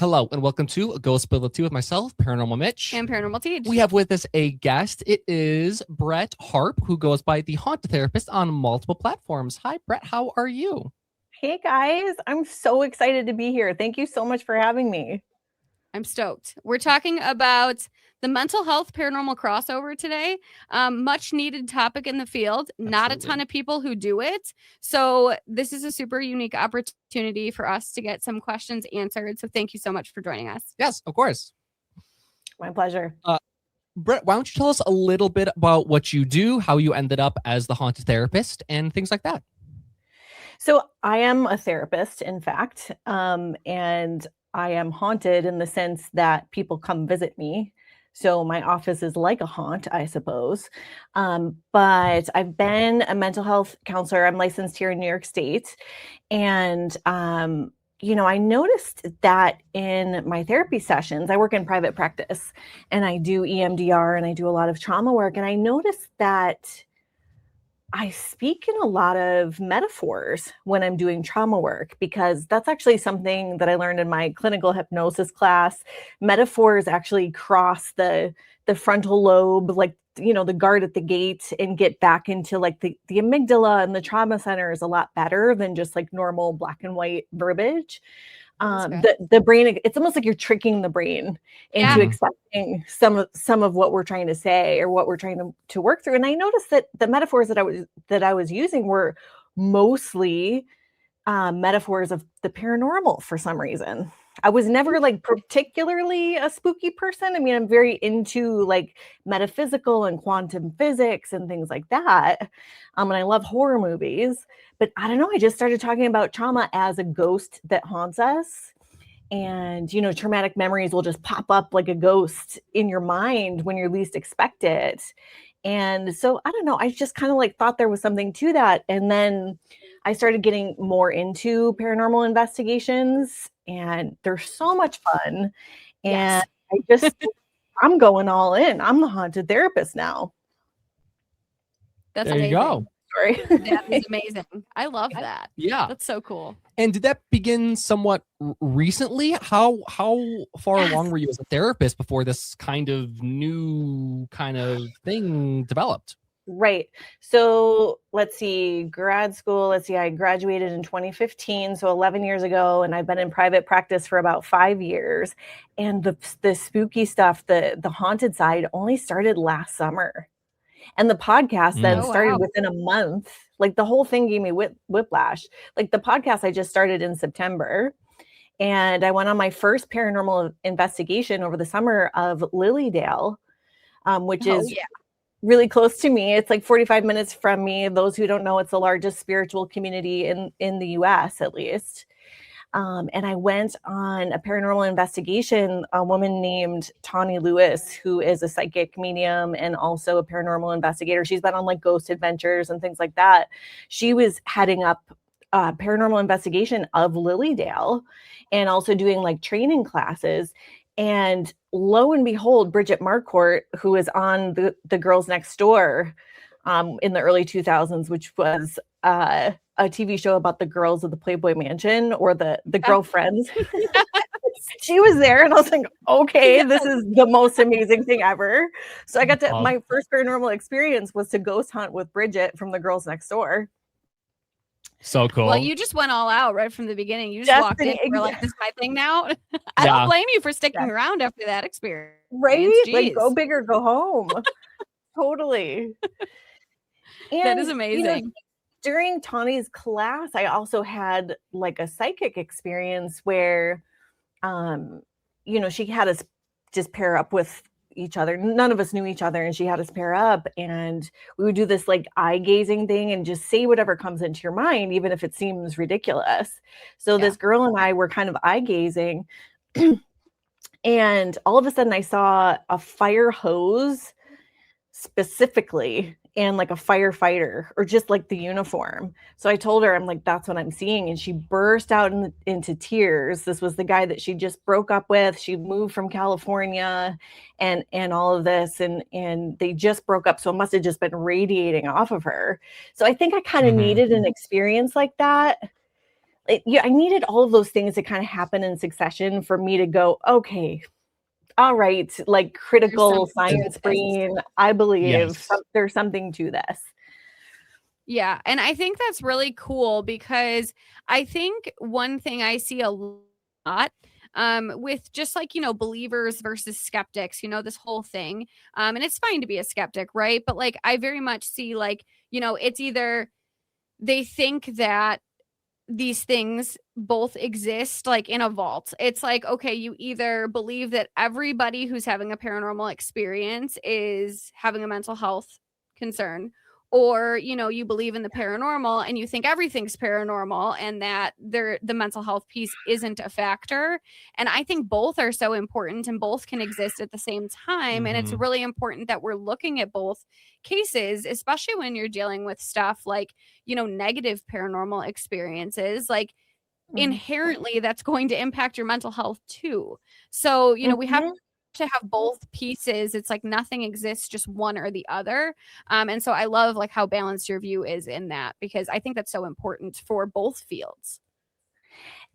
Hello, and welcome to Ghostability with myself, Paranormal Mitch. And Paranormal Teach. We have with us a guest. It is Brett Harpp, who goes by the Haunted Therapist on multiple platforms. Hi, Brett. How are you? Hey, guys. I'm so excited to be here. Thank you so much for having me. I'm stoked. We're talking about the mental health paranormal crossover today. Much needed topic in the field. Absolutely. Not a ton of people who do it. So this is a super unique opportunity for us to get some questions answered. So thank you so much for joining us. Yes, of course. My pleasure. Brett, why don't you tell us a little bit about what you do, how you ended up as the Haunted Therapist, and things like that? So I am a therapist, in fact, and I am haunted in the sense that people come visit me. So my office is like a haunt, I suppose. But I've been a mental health counselor. I'm licensed here in New York State. And, I noticed that in my therapy sessions, I work in private practice and I do EMDR and I do a lot of trauma work. And I noticed that I speak in a lot of metaphors when I'm doing trauma work, because that's actually something that I learned in my clinical hypnosis class. Metaphors actually cross the frontal lobe, like, the guard at the gate, and get back into like the amygdala and the trauma center is a lot better than just like normal black and white verbiage. The brain, it's almost like you're tricking the brain into accepting some of what we're trying to say or what we're trying to work through. And I noticed that the metaphors that I was using were mostly metaphors of the paranormal for some reason. I was never like particularly a spooky person. I mean, I'm very into like metaphysical and quantum physics and things like that. And I love horror movies, but I don't know. I just started talking about trauma as a ghost that haunts us. And, traumatic memories will just pop up like a ghost in your mind when you least expect it. And so, I don't know, I just kind of like thought there was something to that. And then I started getting more into paranormal investigations, and they're so much fun. And Yes. I'm going all in. I'm the haunted therapist now. That's there amazing. You go. Sorry. That is amazing. I love that. Yeah. That's so cool. And did that begin somewhat recently? How far along were you as a therapist before this kind of new kind of thing developed? Right. So let's see, grad school. I graduated in 2015, so 11 years ago, and I've been in private practice for about 5 years. And the spooky stuff, the haunted side, only started last summer. And the podcast then started within a month. Like the whole thing gave me whiplash. Like the podcast I just started in September. And I went on my first paranormal investigation over the summer of Lilydale, which is really close to me. It's like 45 minutes from me. Those who don't know, it's the largest spiritual community in the US, at least. And I went on a paranormal investigation. A woman named Tawny Lewis, who is a psychic medium and also a paranormal investigator. She's been on like ghost adventures and things like that. She was heading up paranormal investigation of Lilydale and also doing like training classes. And lo and behold, Bridget Marcourt, who is on the Girls Next Door in the early 2000s, which was a TV show about the girls of the Playboy Mansion, or the girlfriends. She was there, and I was like, okay, this is the most amazing thing ever. So I got to, my first paranormal experience was to ghost hunt with Bridget from the Girls Next Door. So cool. Well, you just went all out right from the beginning. You just walked in. You're like, this is my thing now. I don't blame you for sticking around after that experience. Right? Jeez. Like, go big or go home. Totally. And, that is amazing. During Tawny's class, I also had like a psychic experience where, she had us just pair up with each other. None of us knew each other, and she had us pair up, and we would do this like eye gazing thing and just say whatever comes into your mind, even if it seems ridiculous. So this girl and I were kind of eye gazing, and all of a sudden I saw a fire hose specifically, and like a firefighter, or just like the uniform. So I told her, I'm like, that's what I'm seeing. And she burst out into tears. This was the guy that she just broke up with. She moved from California and all of this. And they just broke up. So it must have just been radiating off of her. So I think I kind of needed an experience like that I needed all of those things to kind of happen in succession for me to go, okay, all right, like critical science brain, I believe there's something to this. Yeah. And I think that's really cool because I think one thing I see a lot with just like, believers versus skeptics, this whole thing. And it's fine to be a skeptic, right? But like, I very much see like, it's either they think that these things both exist like in a vault. It's like, okay, you either believe that everybody who's having a paranormal experience is having a mental health concern, or you believe in the paranormal and you think everything's paranormal and that the mental health piece isn't a factor. And I think both are so important and both can exist at the same time. And it's really important that we're looking at both cases, especially when you're dealing with stuff like negative paranormal experiences. Like inherently that's going to impact your mental health too. So we have to have both pieces. It's like nothing exists just one or the other. And so I love like how balanced your view is in that, because I think that's so important for both fields.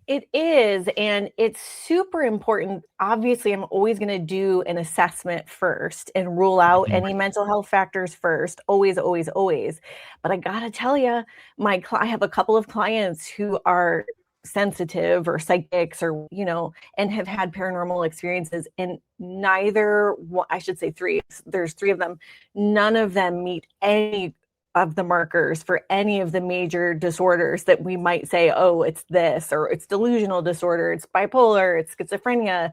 It is, and it's super important. Obviously, I'm always going to do an assessment first and rule out any mental health factors first. Always, always, always. But I got to tell you, I have a couple of clients who are sensitive or psychics or, and have had paranormal experiences, and I should say three. There's three of them. None of them meet any of the markers for any of the major disorders that we might say, oh, it's this, or it's delusional disorder, it's bipolar, it's schizophrenia,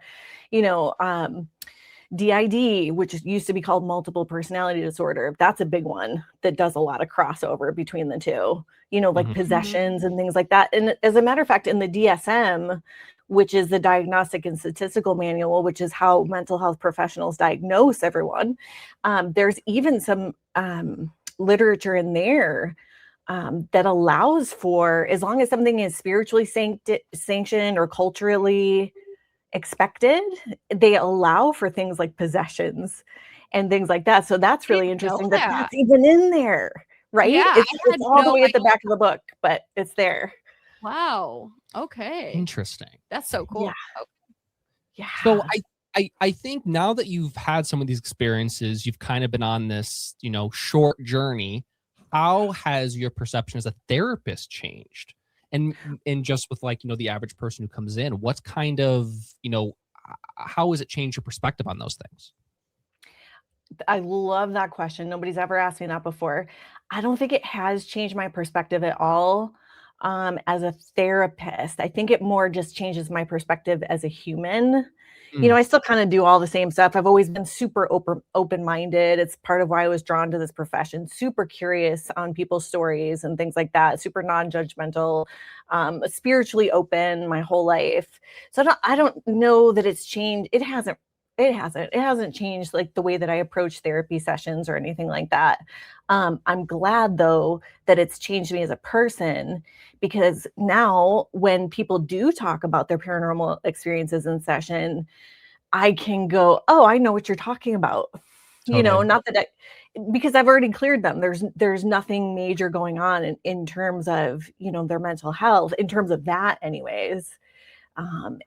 DID, which used to be called multiple personality disorder. That's a big one that does a lot of crossover between the two, like possessions and things like that. And as a matter of fact, in the DSM, which is the Diagnostic and Statistical Manual, which is how mental health professionals diagnose everyone, there's even some literature in there that allows for, as long as something is spiritually sanctioned or culturally expected, they allow for things like possessions and things like that. So that's really interesting that that's even in there, right? Yeah, it's all the way at the back of the book, but it's there. Wow. Okay. Interesting. That's so cool. Yeah. So I think now that you've had some of these experiences, you've kind of been on this, short journey. How has your perception as a therapist changed? And just with like, the average person who comes in, what's kind of, how has it changed your perspective on those things? I love that question. Nobody's ever asked me that before. I don't think it has changed my perspective at all. As a therapist, I think it more just changes my perspective as a human. I still kind of do all the same stuff. I've always been super open-minded. It's part of why I was drawn to this profession, super curious on people's stories and things like that, super non-judgmental, spiritually open my whole life. So I don't know that it's changed. It hasn't changed like the way that I approach therapy sessions or anything like that. I'm glad though that it's changed me as a person, because now when people do talk about their paranormal experiences in session, I can go, oh, I know what you're talking about. Totally. Not that because I've already cleared them. There's nothing major going on in terms of, their mental health, in terms of that anyways.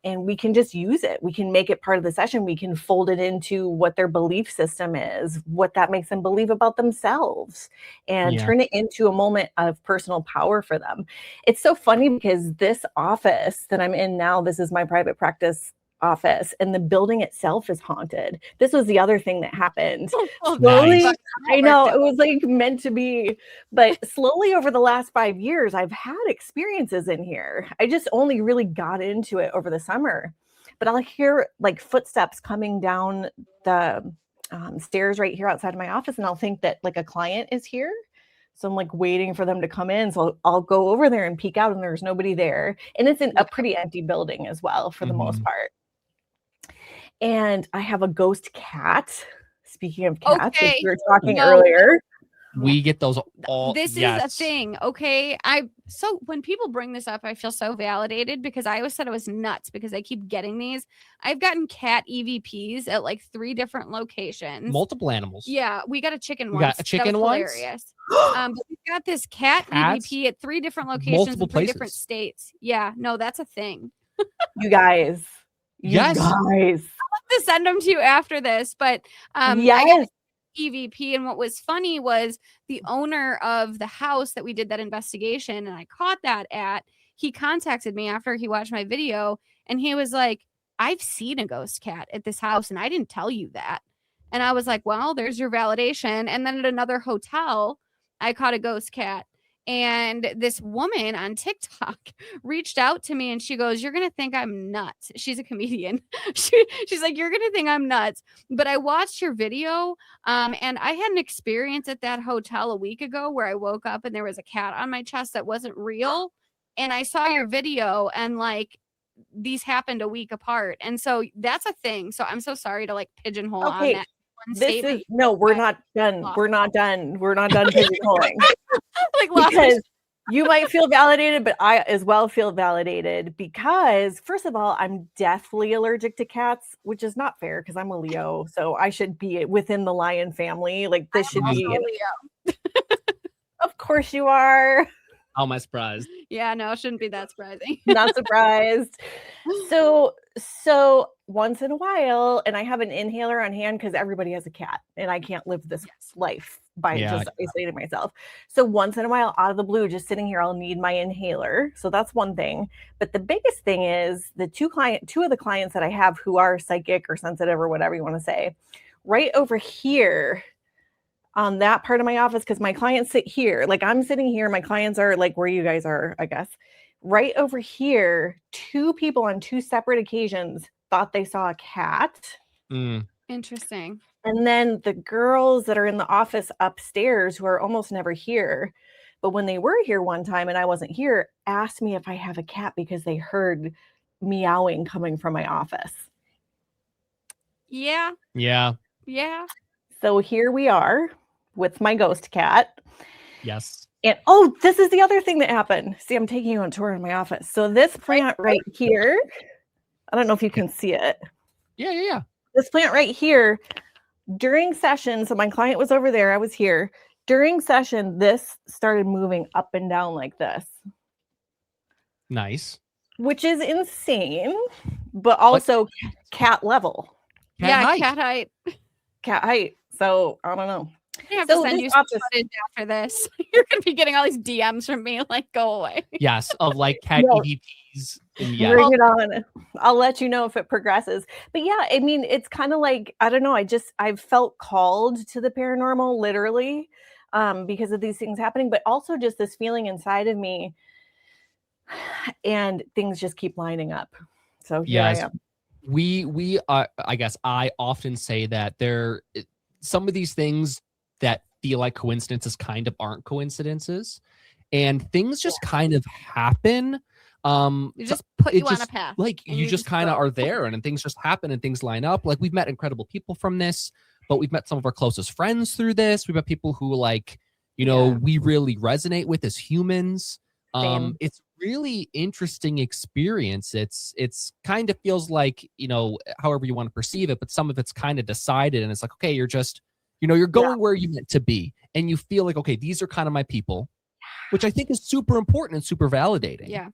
And we can just use it. We can make it part of the session. We can fold it into what their belief system is, what that makes them believe about themselves, and turn it into a moment of personal power for them. It's so funny because this office that I'm in now, this is my private practice office, and the building itself is haunted. This was the other thing that happened. Slowly, Nice. I know it was like meant to be, but slowly over the last 5 years, I've had experiences in here. I just only really got into it over the summer, but I'll hear like footsteps coming down the stairs right here outside of my office, and I'll think that like a client is here. So I'm like waiting for them to come in. So I'll go over there and peek out, and there's nobody there. And it's in a pretty empty building as well, for the most part. And I have a ghost cat. Speaking of cats, we were talking earlier. We get those all. This is a thing, okay? So when people bring this up, I feel so validated because I always said I was nuts because I keep getting these. I've gotten cat EVPs at like 3 different locations. Multiple animals. Yeah, we got a chicken We once. got a chicken that was once? hilarious. But we've got this cat Cats? EVP at 3 different locations Multiple in 3 different places. states. Yeah, no, that's a thing. You guys. Yes. To send them to you after this, but yes. I got EVP, and what was funny was the owner of the house that we did that investigation and I caught that at, he contacted me after he watched my video and he was like, I've seen a ghost cat at this house and I didn't tell you that. And I was like, well, there's your validation. And then at another hotel, I caught a ghost cat. And this woman on TikTok reached out to me and she goes, you're going to think I'm nuts. She's a comedian. She's like, you're going to think I'm nuts. But I watched your video and I had an experience at that hotel a week ago where I woke up and there was a cat on my chest that wasn't real. And I saw your video and like these happened a week apart. And so that's a thing. So I'm so sorry to like pigeonhole on that. We're not done. We're not done. We're not done pigeonholing. Because you might feel validated, but I as well feel validated because first of all, I'm deathly allergic to cats, which is not fair because I'm a Leo, so I should be within the lion family. Like this should be Leo. Of course you are. How am I surprised? Yeah, no, it shouldn't be that surprising. Not surprised. So once in a while, and I have an inhaler on hand because everybody has a cat and I can't live this life by just isolating myself. So once in a while, out of the blue, just sitting here, I'll need my inhaler. So that's one thing. But the biggest thing is the two of the clients that I have who are psychic or sensitive or whatever you want to say, right over here on that part of my office, because my clients sit here, like I'm sitting here, my clients are like where you guys are, I guess. Right over here, 2 people on 2 separate occasions thought they saw a cat. Interesting. And then the girls that are in the office upstairs who are almost never here, but when they were here one time and I wasn't here, asked me if I have a cat because they heard meowing coming from my office. Yeah. So here we are with my ghost cat. Yes. And this is the other thing that happened. See, I'm taking you on a tour in my office. So this plant right here, I don't know if you can see it. Yeah. This plant right here, during session, so my client was over there, I was here. During session, this started moving up and down like this. Nice. Which is insane, but also cat level. Cat height. Cat height. So I don't know. I have to send you some footage after this. You're going to be getting all these DMs from me, like, go away. Yes, of like cat EVPs. Bring it on. I'll let you know if it progresses. But yeah, I mean, it's kind of like, I don't know. I've felt called to the paranormal, literally, because of these things happening, but also just this feeling inside of me. And things just keep lining up. So here I am. We I guess I often say that some of these things that feel like coincidences kind of aren't coincidences, and things just kind of happen. You just put you on a path. Like you just kind of are there, and things just happen and things line up. Like we've met incredible people from this, but we've met some of our closest friends through this. We've met people who like, we really resonate with as humans. It's really interesting experience. It's kind of feels like, however you want to perceive it, but some of it's kind of decided, and it's like, okay, you're just, you're going where you meant to be, and you feel like, okay, these are kind of my people, which I think is super important and super validating. Yeah.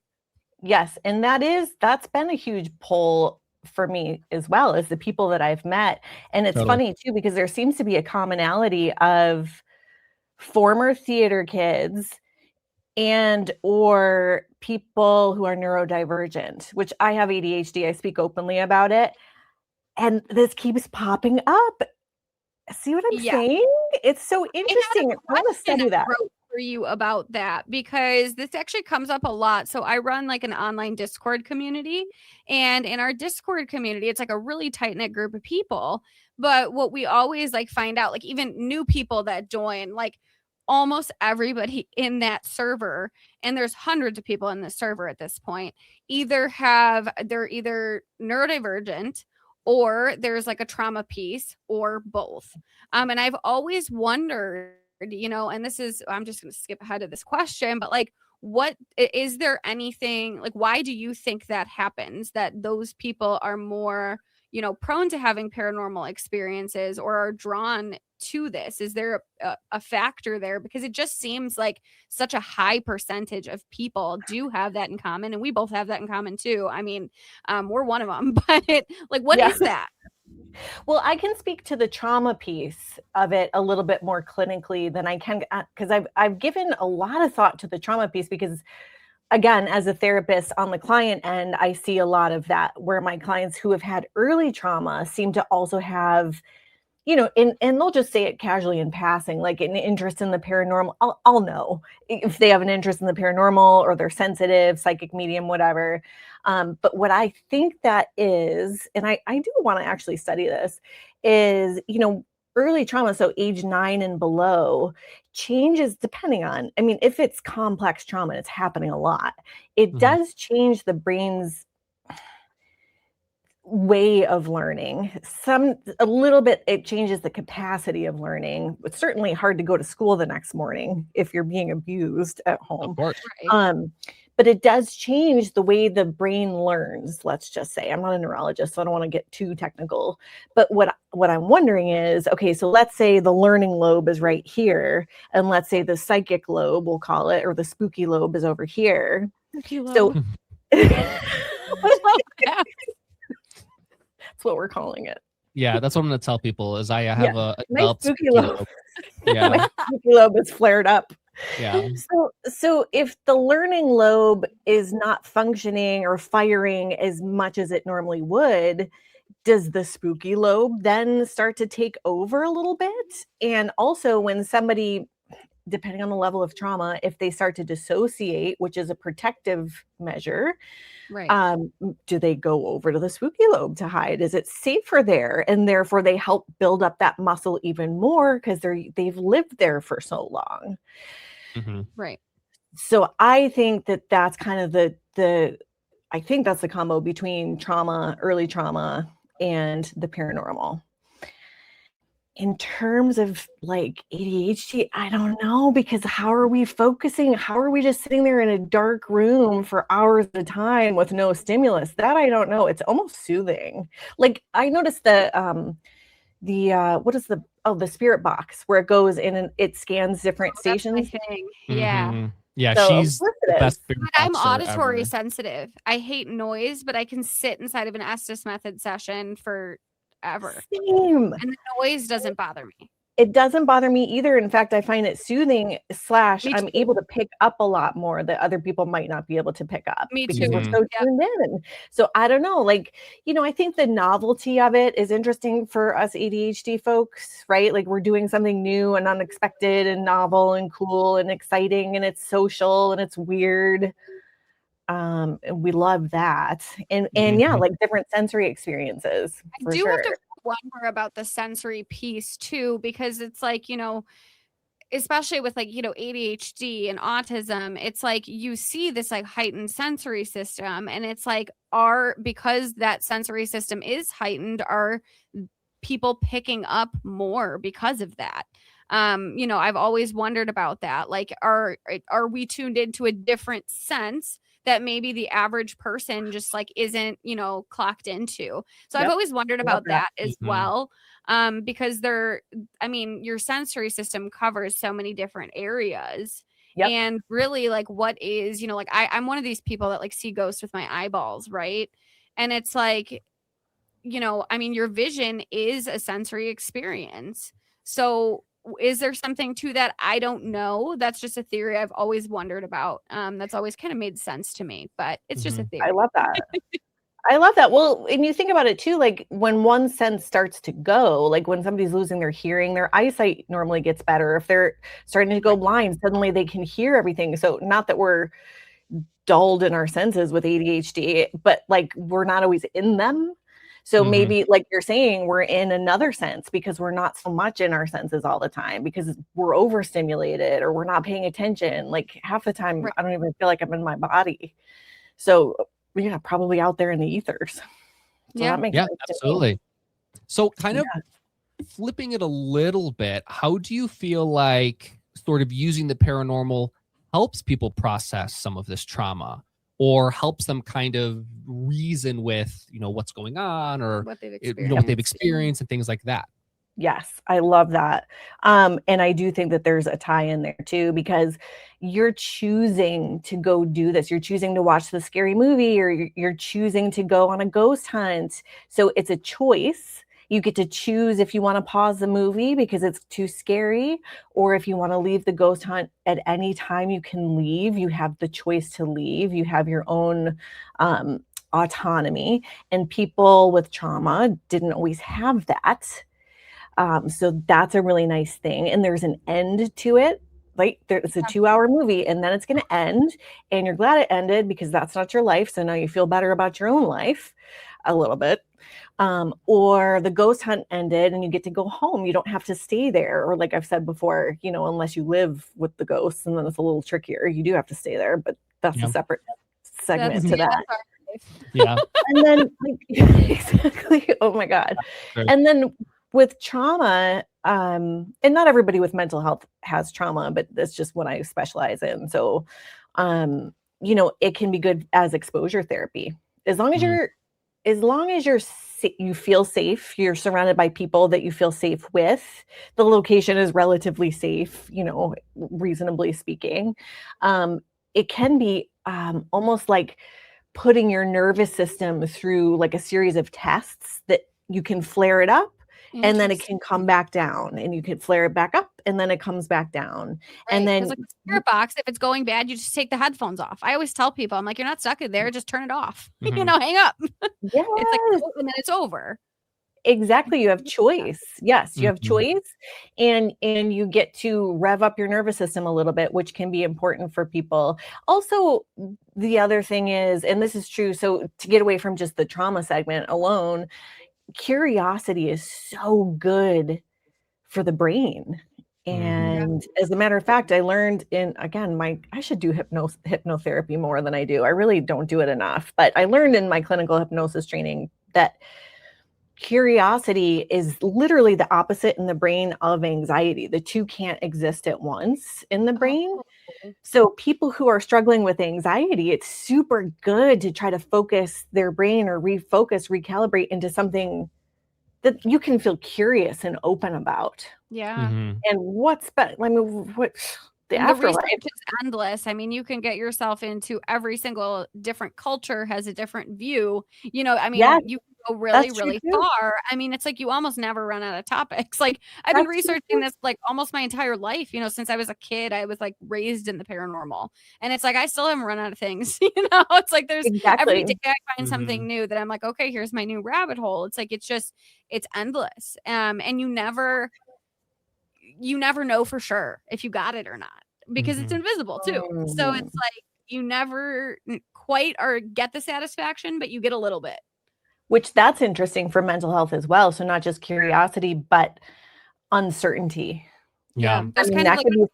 Yes. And that's been a huge pull for me as well, as the people that I've met. And it's funny too, because there seems to be a commonality of former theater kids and or people who are neurodivergent, which I have ADHD. I speak openly about it. And this keeps popping up. See what I'm saying? It's so interesting. I want to study that. For you about that, because this actually comes up a lot. So I run like an online Discord community, and in our Discord community, it's like a really tight-knit group of people. But what we always like find out, like even new people that join, like almost everybody in that server, and there's hundreds of people in the server at this point, they're either neurodivergent, or there's like a trauma piece, or both. And I've always wondered and this is, I'm just going to skip ahead of this question, but like, what is there anything like, why do you think that happens, that those people are more, prone to having paranormal experiences or are drawn to this? Is there a factor there? Because it just seems like such a high percentage of people do have that in common, and we both have that in common too. I mean, we're one of them, but like, what is that? Well, I can speak to the trauma piece of it a little bit more clinically than I can, because I've given a lot of thought to the trauma piece, because again, as a therapist on the client end, I see a lot of that where my clients who have had early trauma seem to also have, and they'll just say it casually in passing, like an interest in the paranormal. I'll know if they have an interest in the paranormal or they're sensitive, psychic medium, whatever. But what I think that is, and I do want to actually study this, is, early trauma, so age 9 and below, changes depending on, if it's complex trauma, it's happening a lot. It does change the brain's way of learning. A little bit, it changes the capacity of learning. It's certainly hard to go to school the next morning if you're being abused at home. Of course. Right. But it does change the way the brain learns, let's just say. I'm not a neurologist, so I don't want to get too technical. But what I'm wondering is, okay, so let's say the learning lobe is right here, and let's say the psychic lobe, we'll call it, or the spooky lobe is over here. So I love that. That's what we're calling it. Yeah, that's what I'm going to tell people is I have a My spooky lobe. Yeah. My spooky lobe is flared up. Yeah. So if the learning lobe is not functioning or firing as much as it normally would, does the spooky lobe then start to take over a little bit? And also when somebody, depending on the level of trauma, if they start to dissociate, which is a protective measure, right, do they go over to the spooky lobe to hide? Is it safer there? And therefore they help build up that muscle even more because they've lived there for so long. right. So I think that's kind of I think that's the combo between trauma, early trauma, and the paranormal. In terms of like ADHD, I don't know, because how are we focusing? How are we just sitting there in a dark room for hours at a time with no stimulus? That I don't know. It's almost soothing. Like I noticed what is the spirit box where it goes in and it scans different stations. Yeah. Yeah, So, she's the best spirit I'm boxer auditory ever. sensitive. I hate noise, but I can sit inside of an Estes method session forever. Same. And the noise doesn't bother me. It doesn't bother me either. In fact, I find it soothing / Me I'm too. able to pick up a lot more that other people might not be able to pick up Me because too. we're so tuned in. So I don't know, like, I think the novelty of it is interesting for us ADHD folks, right? Like we're doing something new and unexpected and novel and cool and exciting, and it's social and it's weird. And we love that. And yeah, like different sensory experiences. I For do sure. have to wonder about the sensory piece too, because it's like, especially with like, ADHD and autism, it's like you see this like heightened sensory system, and it's like, because that sensory system is heightened, are people picking up more because of that? I've always wondered about that. Like, are we tuned into a different sense that maybe the average person just like isn't, clocked into? So I've always wondered about that as well. Because your sensory system covers so many different areas. And really, like, what is, like, I'm one of these people that like see ghosts with my eyeballs, right? And it's like, your vision is a sensory experience. So is there something to that? I don't know. That's just a theory I've always wondered about. That's always kind of made sense to me, but it's just a theory. I love that. I love that. Well, and you think about it too, like when one sense starts to go, like when somebody's losing their hearing, their eyesight normally gets better. If they're starting to go blind, suddenly they can hear everything. So not that we're dulled in our senses with ADHD, but like we're not always in them. So maybe, like you're saying, we're in another sense because we're not so much in our senses all the time because we're overstimulated or we're not paying attention. Like half the time, I don't even feel like I'm in my body. So yeah, probably out there in the ethers. So that makes sense to me. Absolutely. So kind of flipping it a little bit, how do you feel like sort of using the paranormal helps people process some of this trauma, or helps them kind of reason with, what's going on, or what they've what they've experienced. experienced and things like that. Yes, I love that. And I do think that there's a tie in there too, because you're choosing to go do this. You're choosing to watch the scary movie, or you're choosing to go on a ghost hunt. So it's a choice. You get to choose if you want to pause the movie because it's too scary, or if you want to leave the ghost hunt at any time you can leave. You have the choice to leave. You have your own autonomy. And people with trauma didn't always have that. So that's a really nice thing. And there's an end to it. Like it's a 2-hour movie, and then it's going to end, and you're glad it ended because that's not your life. So now you feel better about your own life a little bit. Or the ghost hunt ended and you get to go home. You don't have to stay there. Or like I've said before, unless you live with the ghosts, and then it's a little trickier. You do have to stay there, but that's a separate segment to that. Yeah. And then exactly. Oh my God. Right. And then with trauma, and not everybody with mental health has trauma, but that's just what I specialize in. So, it can be good as exposure therapy. As long as you feel safe, you're surrounded by people that you feel safe with, the location is relatively safe, reasonably speaking. It can be almost like putting your nervous system through like a series of tests that you can flare it up, and then it can come back down, and you can flare it back up, and then it comes back down. Right. And then like the spirit box, if it's going bad, you just take the headphones off. I always tell people, I'm like, you're not stuck in there, just turn it off. Mhm. Hang up. yes, It's like, and then it's over. exactly. You have choice. Yes, you have Mhm. choice, and you get to rev up your nervous system a little bit, which can be important for people. Also, the other thing is, and this is true, so to get away from just the trauma segment alone, curiosity is so good for the brain. And as a matter of fact, I learned I should do hypnotherapy more than I do. I really don't do it enough, but I learned in my clinical hypnosis training that curiosity is literally the opposite in the brain of anxiety. The two can't exist at once in the brain. So people who are struggling with anxiety, it's super good to try to focus their brain or recalibrate into something that you can feel curious and open about. Yeah. Mhm. And what the And the afterlife? research is endless. I mean, you can get yourself into every single different culture has a different view. Yes, you can go really, that's true really too. far. I mean, it's like you almost never run out of topics. Like I've been That's true researching too. this like almost my entire life. Since I was a kid, I was like raised in the paranormal, and it's like I still haven't run out of things. It's like there's every day Exactly. I find something new that I'm like, okay, here's my new rabbit hole. It's like it's endless. And you never know for sure if you got it or not because it's Mhm. invisible too. So it's like you never quite or get the satisfaction, but you get a little bit. Which that's interesting for mental health as well. So not just curiosity, but uncertainty. Yeah. There's I mean, kind of that like could be,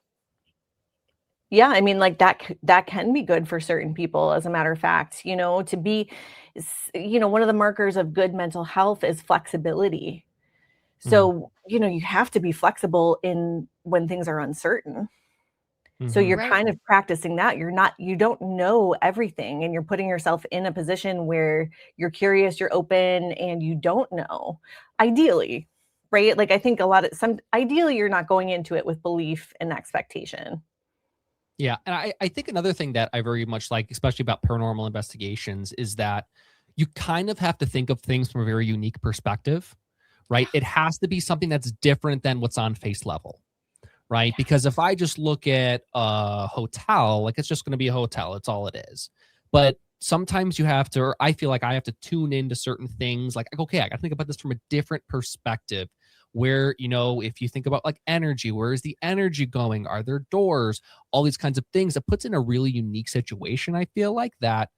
yeah, I mean, like that can be good for certain people, as a matter of fact, to be, one of the markers of good mental health is flexibility. So, you have to be flexible in when things are uncertain. So you're Right. kind of practicing that. You don't know everything, and you're putting yourself in a position where you're curious, you're open, and you don't know. Ideally, right? Like I think ideally you're not going into it with belief and expectation. Yeah. And I think another thing that I very much like, especially about paranormal investigations, is that you kind of have to think of things from a very unique perspective, right? It has to be something that's different than what's on face level, right? Because if I just look at a hotel, like it's just going to be a hotel, it's all it is. But sometimes you have to, or I feel like I have to tune into certain things. Like, okay, I got to think about this from a different perspective. Where, if you think about like energy, where is the energy going? Are there doors? All these kinds of things that puts in a really unique situation. I feel like that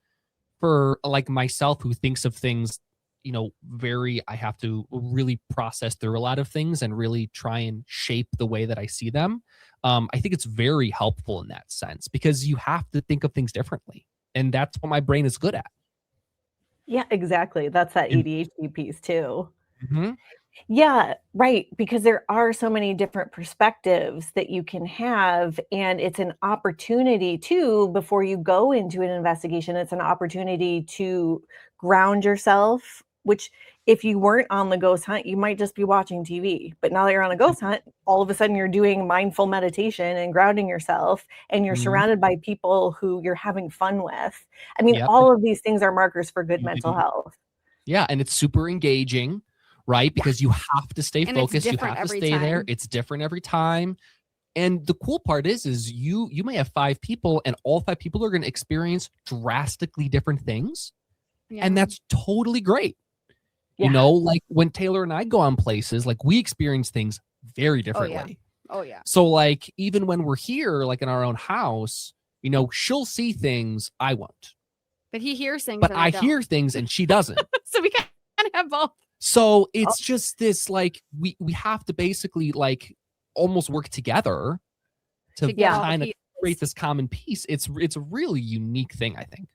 for like myself who thinks of things, I have to really process through a lot of things and really try and shape the way that I see them. I think it's very helpful in that sense because you have to think of things differently. And that's what my brain is good at. Yeah, exactly. That's that And ADHD piece too. Mhm. Yeah, right. Because there are so many different perspectives that you can have. And it's an opportunity too, before you go into an investigation, it's an opportunity to ground yourself, which if you weren't on the ghost hunt, you might just be watching TV. But now that you're on a ghost hunt, all of a sudden you're doing mindful meditation and grounding yourself, and you're Mhm. surrounded by people who you're having fun with. I mean, Yep. all of these things are markers for good mental Mhm. health. Yeah, and it's super engaging, right? Yeah. Because you have to stay And it's focused, you different have to every stay there. time. It's different every time. And the cool part is you may have 5 people and all 5 people are going to experience drastically different things, Yeah. and that's totally great. You Yeah. know, like when Taylor and I go on places, like we experience things very Oh yeah. differently. Oh yeah. So like even when we're here like in our own house, you know, she'll see things I won't. But he hears things But and I I don't. hear things and she doesn't. So we kind of have both. So Oh. it's just this like we have to basically like almost work together to get all the kind of pieces. create this common piece. It's a really unique thing, I think.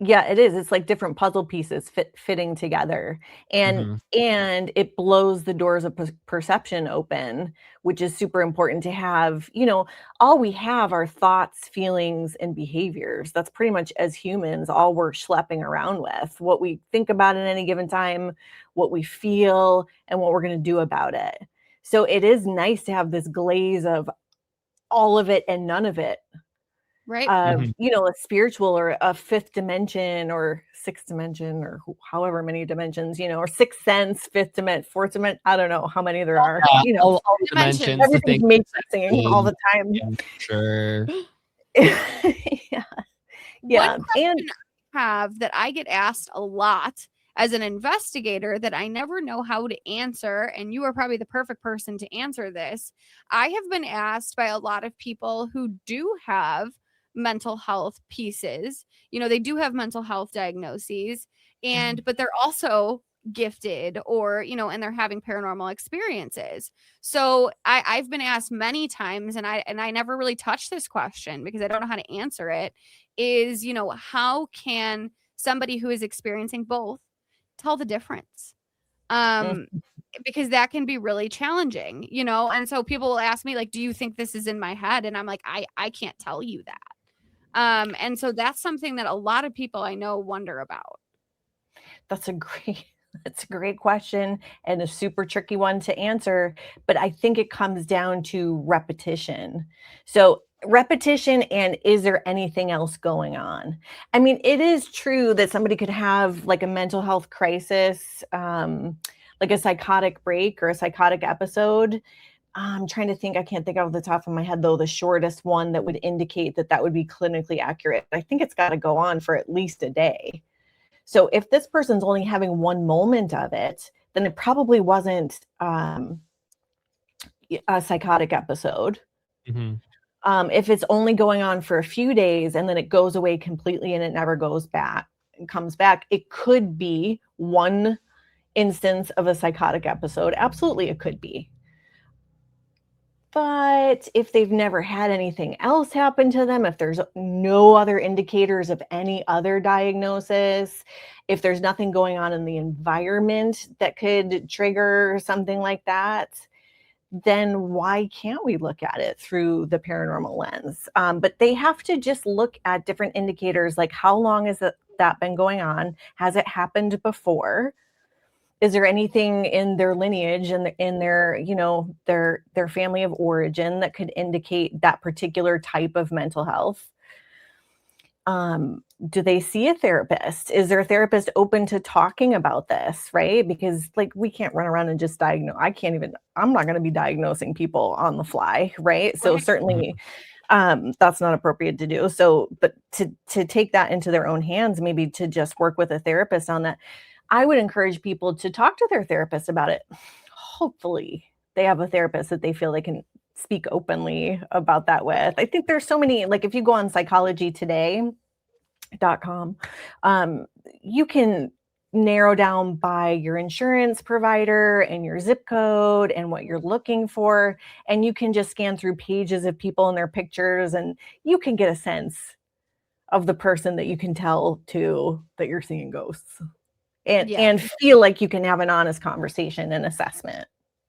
Yeah, it is. It's like different puzzle pieces fitting together, and Mhm. and it blows the doors of perception open, which is super important to have. You know, all we have are thoughts, feelings, and behaviors. That's pretty much, as humans, all we're schlepping around with. What we think about at any given time, what we feel, and what we're going to do about it. So it is nice to have this glaze of all of it and none of it. Right. Mhm. You know, a spiritual or a fifth dimension or sixth dimension or however many dimensions, you know, or sixth sense, fifth dimension, fourth dimension. I don't know how many there are, Yeah, you know, all the Dimensions. dimensions, the everything's things, matrixing all the time. yeah, sure. Yeah, One yeah, and question I have that I get asked a lot as an investigator that I never know how to answer, and you are probably the perfect person to answer this. I have been asked by a lot of people who do have mental health pieces. You know, they do have mental health diagnoses, and but they're also gifted or and they're having paranormal experiences. So I've been asked many times, and I never really touched this question because I don't know how to answer it, is how can somebody who is experiencing both tell the difference? mm, Because that can be really challenging, and so people will ask me, like, do you think this is in my head? And I'm like, I can't tell you that. And so that's something that a lot of people I know wonder about. that's a great that's a great question and a super tricky one to answer, but I think it comes down to repetition. So, repetition and is there anything else going on? I mean, it is true that somebody could have like a mental health crisis, like a psychotic break or a psychotic episode. I'm trying to think. I can't think off the top of my head, though, the shortest one that would indicate that that would be clinically accurate. I think it's got to go on for at least a day. So if this person's only having one moment of it, then it probably wasn't a psychotic episode. Mhm. If it's only going on for a few days and then it goes away completely and it never goes back and comes back, it could be one instance of a psychotic episode. Absolutely, it could be. But if they've never had anything else happen to them, if there's no other indicators of any other diagnosis, if there's nothing going on in the environment that could trigger something like that, then why can't we look at it through the paranormal lens? But they have to just look at different indicators, like how long has that been going on? Has it happened before? Is there anything in their lineage and in their, their family of origin that could indicate that particular type of mental health? Do they see a therapist? Is their therapist open to talking about this, right? Because like we can't run around and just diagnose. I'm not going to be diagnosing people on the fly, right? So Right. certainly that's not appropriate to do. So, but to take that into their own hands, maybe to just work with a therapist on that, I would encourage people to talk to their therapist about it. Hopefully, they have a therapist that they feel they can speak openly about that with. I think there's so many, like if you go on psychologytoday.com, you can narrow down by your insurance provider and your zip code and what you're looking for. And you can just scan through pages of people and their pictures, and you can get a sense of the person that you can tell to that you're seeing ghosts. and feel like you can have an honest conversation and assessment.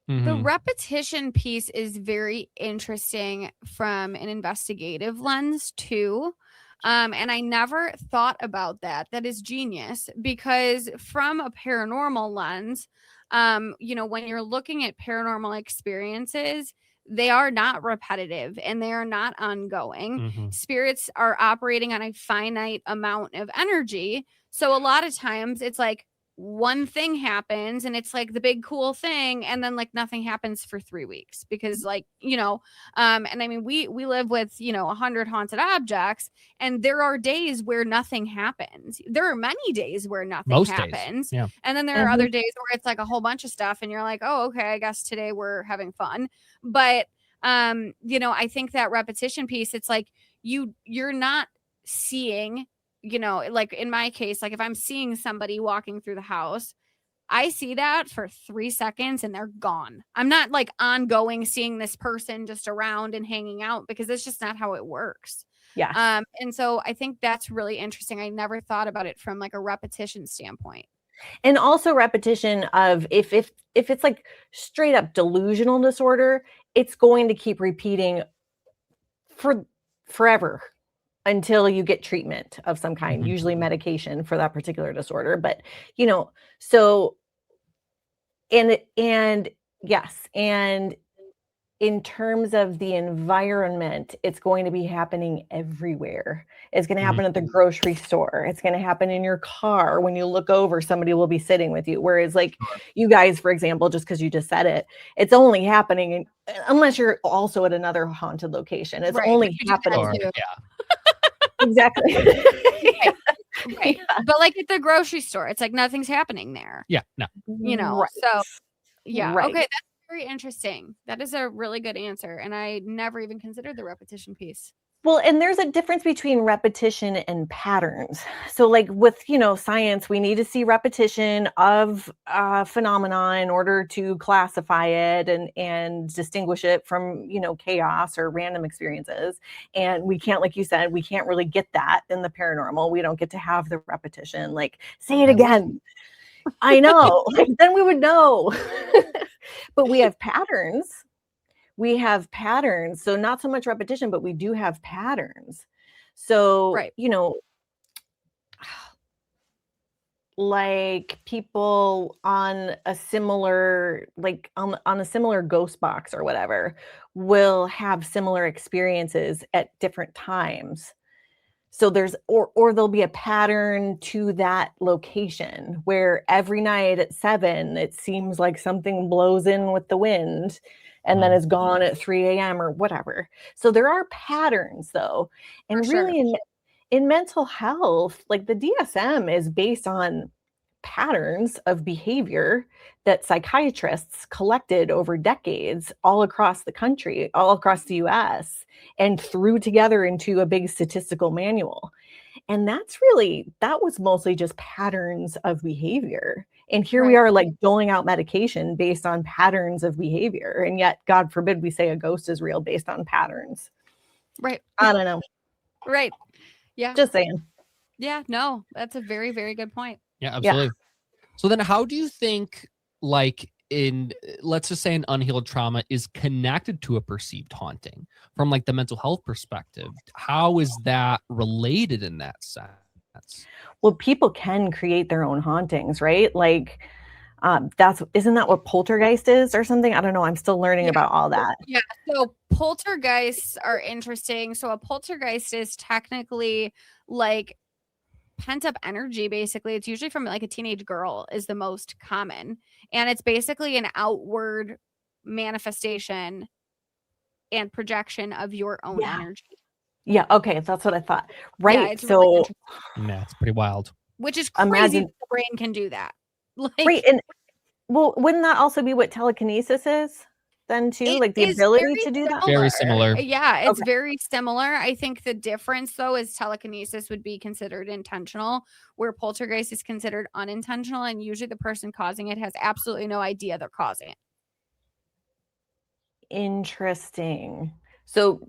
The repetition piece is very interesting from an investigative lens too. And I never thought about that. That is genius, because from a paranormal lens, when you're looking at paranormal experiences, they are not repetitive and they are not ongoing. Spirits are operating on a finite amount of energy. So a lot of times it's like one thing happens and it's like the big cool thing, and then like nothing happens for 3 weeks because and I mean we live with 100 haunted objects, and there are days where nothing happens. There are many days where nothing happens. Yeah. And then there are other days where it's like a whole bunch of stuff and you're like, oh, okay, I guess today we're having fun. But I think that repetition piece, it's like you're not seeing, like in my case, like if I'm seeing somebody walking through the house, I see that for 3 seconds and they're gone. I'm not like ongoing seeing this person just around and hanging out, because that's just not how it works. Yeah. And so I think that's really interesting. I never thought about it from like a repetition standpoint. And also repetition of if it's like straight up delusional disorder, it's going to keep repeating for forever until you get treatment of some kind, usually medication for that particular disorder. But, so, and yes. And in terms of the environment, it's going to be happening everywhere. It's going to happen at the grocery store. It's going to happen in your car. When you look over, somebody will be sitting with you. Whereas like you guys, for example, just because you just said it, it's only happening unless you're also at another haunted location. It's only happening. Exactly. Right. Yeah. But like at the grocery store, it's like nothing's happening there. Yeah. No. Right. So yeah. Right. Okay. That's very interesting. That is a really good answer. And I never even considered the repetition piece. Well, and there's a difference between repetition and patterns. So like with, science, we need to see repetition of a phenomenon in order to classify it and distinguish it from, chaos or random experiences. And we can't, like you said, we can't really get that in the paranormal. We don't get to have the repetition, like say it again. I know, like then we would know. But we have patterns. So not so much repetition, but we do have patterns. So, like people on a similar, like on a similar ghost box or whatever, will have similar experiences at different times. So there's, or there'll be a pattern to that location where every night at 7, it seems like something blows in with the wind and then it's gone at 3 a.m. or whatever. So there are patterns though. And really in mental health, like the DSM is based on patterns of behavior that psychiatrists collected over decades all across the country, all across the US, and threw together into a big statistical manual. And that was mostly just patterns of behavior. And here we are like doling out medication based on patterns of behavior. And yet, God forbid, we say a ghost is real based on patterns. Right. I don't know. Right. Yeah. Just saying. Yeah. No, that's a very, very good point. Yeah, absolutely. Yeah. So then how do you think, like, let's just say an unhealed trauma is connected to a perceived haunting from like the mental health perspective? How is that related in that sense? Well, people can create their own hauntings, right? Like isn't that what poltergeist is or something? I don't know. I'm still learning about all that. Yeah. So poltergeists are interesting. So a poltergeist is technically like pent up energy. Basically, it's usually from like a teenage girl is the most common, and it's basically an outward manifestation and projection of your own energy. Yeah. Okay. That's what I thought. Right. Yeah, it's really it's pretty wild. Which is crazy. The brain can do that. Like, right. And well, wouldn't that also be what telekinesis is then too? Like the ability to do that? Very similar. Yeah, it's very similar. I think the difference though is telekinesis would be considered intentional, where poltergeist is considered unintentional, and usually the person causing it has absolutely no idea they're causing it. Interesting. So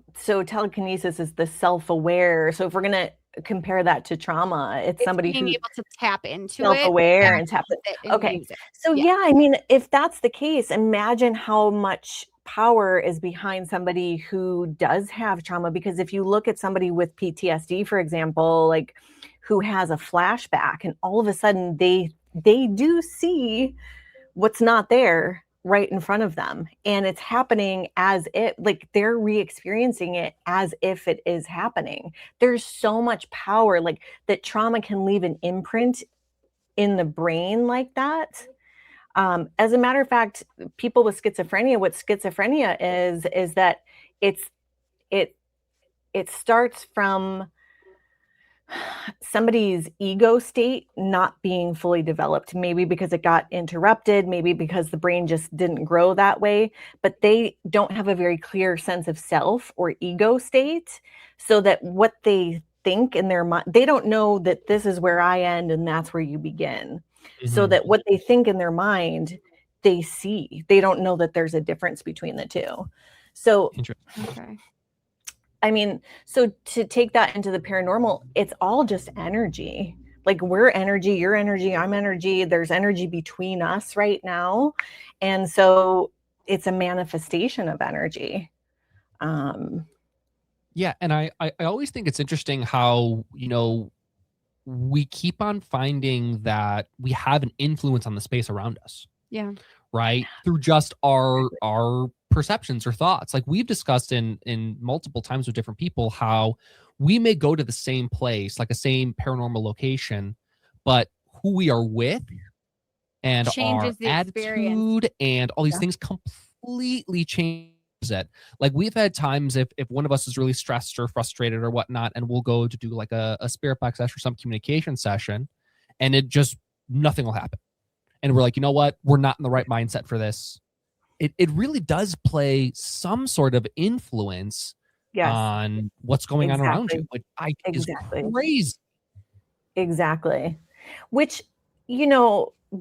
telekinesis is the self-aware. So if we're going to compare that to trauma. It's somebody being who's able to tap into self-aware it and tap it. and Okay. use it. So yeah, I mean, if that's the case, imagine how much power is behind somebody who does have trauma. Because if you look at somebody with PTSD, for example, like who has a flashback and all of a sudden they do see what's not there right in front of them, and it's happening as if like they're re-experiencing it as if it is happening. There's so much power, like that trauma can leave an imprint in the brain like that. As a matter of fact, people with schizophrenia, what schizophrenia is that it's it it starts from somebody's ego state not being fully developed, maybe because it got interrupted, maybe because the brain just didn't grow that way, but they don't have a very clear sense of self or ego state, so that what they think in their mind, they don't know that this is where I end and that's where you begin. So that what they think in their mind, they see. They don't know that there's a difference between the two. So Okay. I mean, so to take that into the paranormal, it's all just energy. Like we're energy, you're energy, I'm energy. There's energy between us right now. And so it's a manifestation of energy. Yeah. And I always think it's interesting how, we keep on finding that we have an influence on the space around us. Yeah. Right? Through just our perceptions or thoughts. Like we've discussed in multiple times with different people how we may go to the same place, like a same paranormal location, but who we are with and our Changes the experience. attitude and all these things completely change it. Like we've had times if one of us is really stressed or frustrated or whatnot, and we'll go to do like a spirit box session or some communication session, and it just nothing will happen. And we're like, you know what? We're not in the right mindset for this. It really does play some sort of influence on what's going on around you, which I think is crazy. Exactly. Which,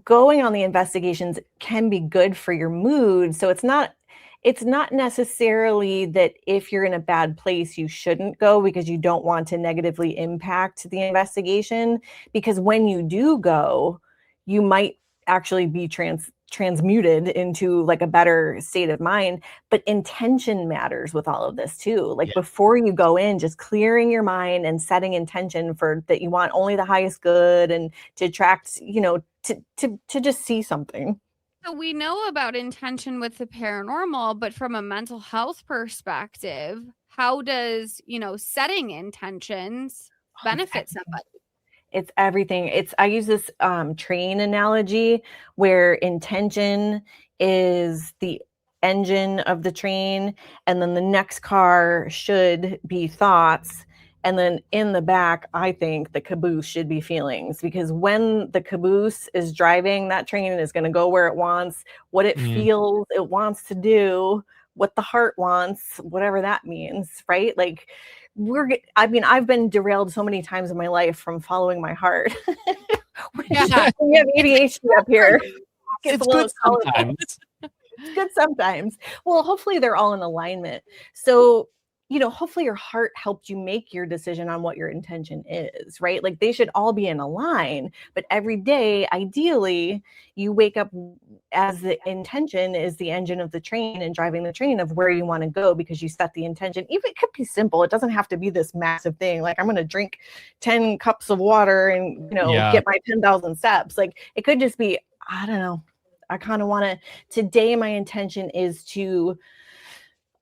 going on the investigations can be good for your mood. So it's not necessarily that if you're in a bad place, you shouldn't go because you don't want to negatively impact the investigation. Because when you do go, you might actually be transmuted into like a better state of mind. But intention matters with all of this too. Like before you go in, just clearing your mind and setting intention for that you want only the highest good and to attract, to just see something. So we know about intention with the paranormal, but from a mental health perspective, how does, setting intentions benefit somebody? It's everything. I use this train analogy where intention is the engine of the train, and then the next car should be thoughts. And then in the back, I think the caboose should be feelings, because when the caboose is driving, that train is going to go where it wants, what it feels it wants to do, what the heart wants, whatever that means, right? Like I've been derailed so many times in my life from following my heart. We have ADHD up here. It's good sometimes. It's good sometimes. Well, hopefully they're all in alignment. So, hopefully your heart helped you make your decision on what your intention is, right? Like they should all be in a line, but every day, ideally, you wake up as the intention is the engine of the train and driving the train of where you want to go, because you set the intention. Even it could be simple. It doesn't have to be this massive thing. Like I'm going to drink 10 cups of water and, get my 10,000 steps. Like it could just be, I don't know. I kind of want to, today, my intention is to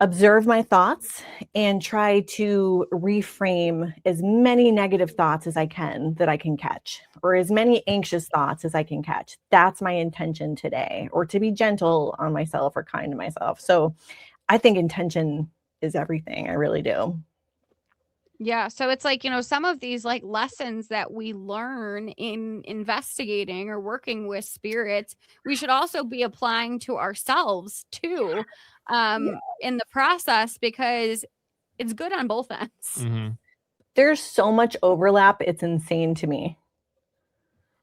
observe my thoughts and try to reframe as many negative thoughts as I can that I can catch, or as many anxious thoughts as I can catch. That's my intention today, or to be gentle on myself or kind to myself. So I think intention is everything. I really do. Yeah. So it's like, some of these like lessons that we learn in investigating or working with spirits, we should also be applying to ourselves too, in the process, because it's good on both ends. There's so much overlap. It's insane to me.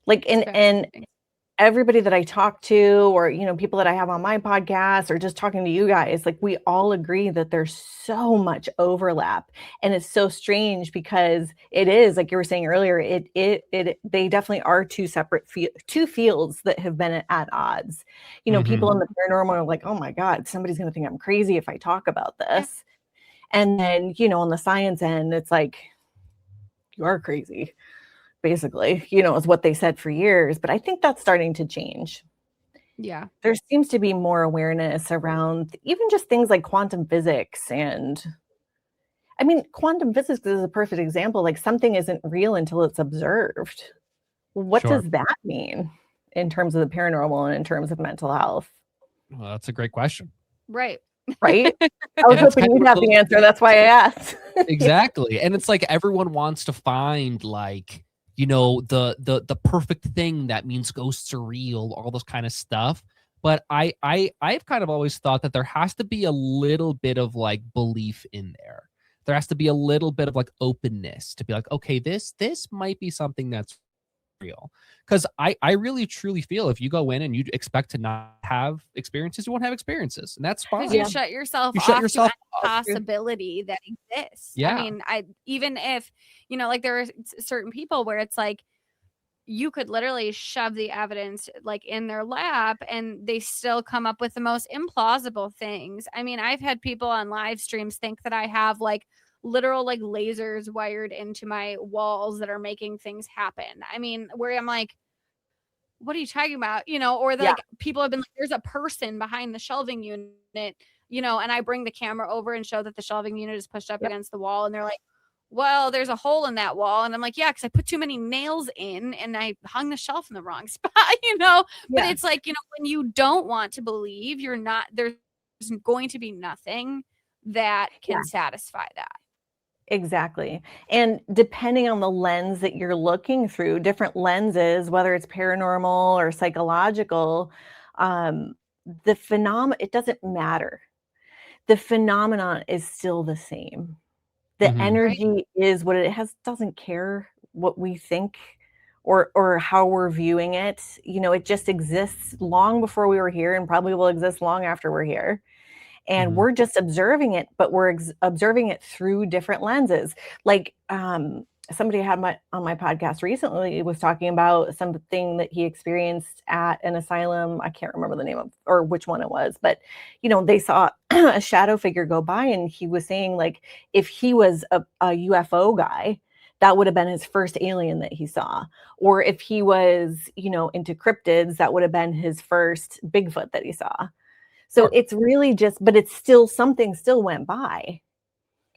Like, and everybody that I talk to, or, people that I have on my podcast, or just talking to you guys, like, we all agree that there's so much overlap. And it's so strange because it is, like you were saying earlier, they definitely are two separate two fields that have been at odds. People in the paranormal are like, oh my God, somebody's going to think I'm crazy if I talk about this. And then, on the science end, it's like, you are crazy. Basically, is what they said for years. But I think that's starting to change. Yeah. There seems to be more awareness around even just things like quantum physics. And I mean, quantum physics is a perfect example. Like, something isn't real until it's observed. What Sure. does that mean in terms of the paranormal and in terms of mental health? Well, that's a great question. Right. Right? I was hoping you'd have the answer. That's why I asked. Exactly. And it's like everyone wants to find, like, the perfect thing that means ghosts are real, all this kind of stuff. But I've kind of always thought that there has to be a little bit of like belief in there. There has to be a little bit of like openness to be like, okay, this might be something that's real. Because I really truly feel if you go in and you expect to not have experiences, you won't have experiences, and that's fine. Because you shut yourself You off shut to yourself any off. possibility that exists. Yeah. I mean, even if, like, there are certain people where it's like you could literally shove the evidence like in their lap and they still come up with the most implausible things. I mean, I've had people on live streams think that I have like literal like lasers wired into my walls that are making things happen. I mean, where I'm like, what are you talking about? Or like people have been like, there's a person behind the shelving unit, and I bring the camera over and show that the shelving unit is pushed up against the wall. And they're like, well, there's a hole in that wall. And I'm like, yeah, because I put too many nails in and I hung the shelf in the wrong spot, But it's like, when you don't want to believe, there's going to be nothing that can satisfy that. Exactly. And depending on the lens that you're looking through, different lenses, whether it's paranormal or psychological, it doesn't matter. The phenomenon is still the same. The energy is what it has, doesn't care what we think or how we're viewing it. It just exists long before we were here and probably will exist long after we're here. And we're just observing it, but we're observing it through different lenses. Like somebody had on my podcast recently was talking about something that he experienced at an asylum. I can't remember the name of or which one it was, but they saw a shadow figure go by, and he was saying, like, if he was a UFO guy, that would have been his first alien that he saw. Or if he was, into cryptids, that would have been his first Bigfoot that he saw. So it's really just, but it's still, something still went by.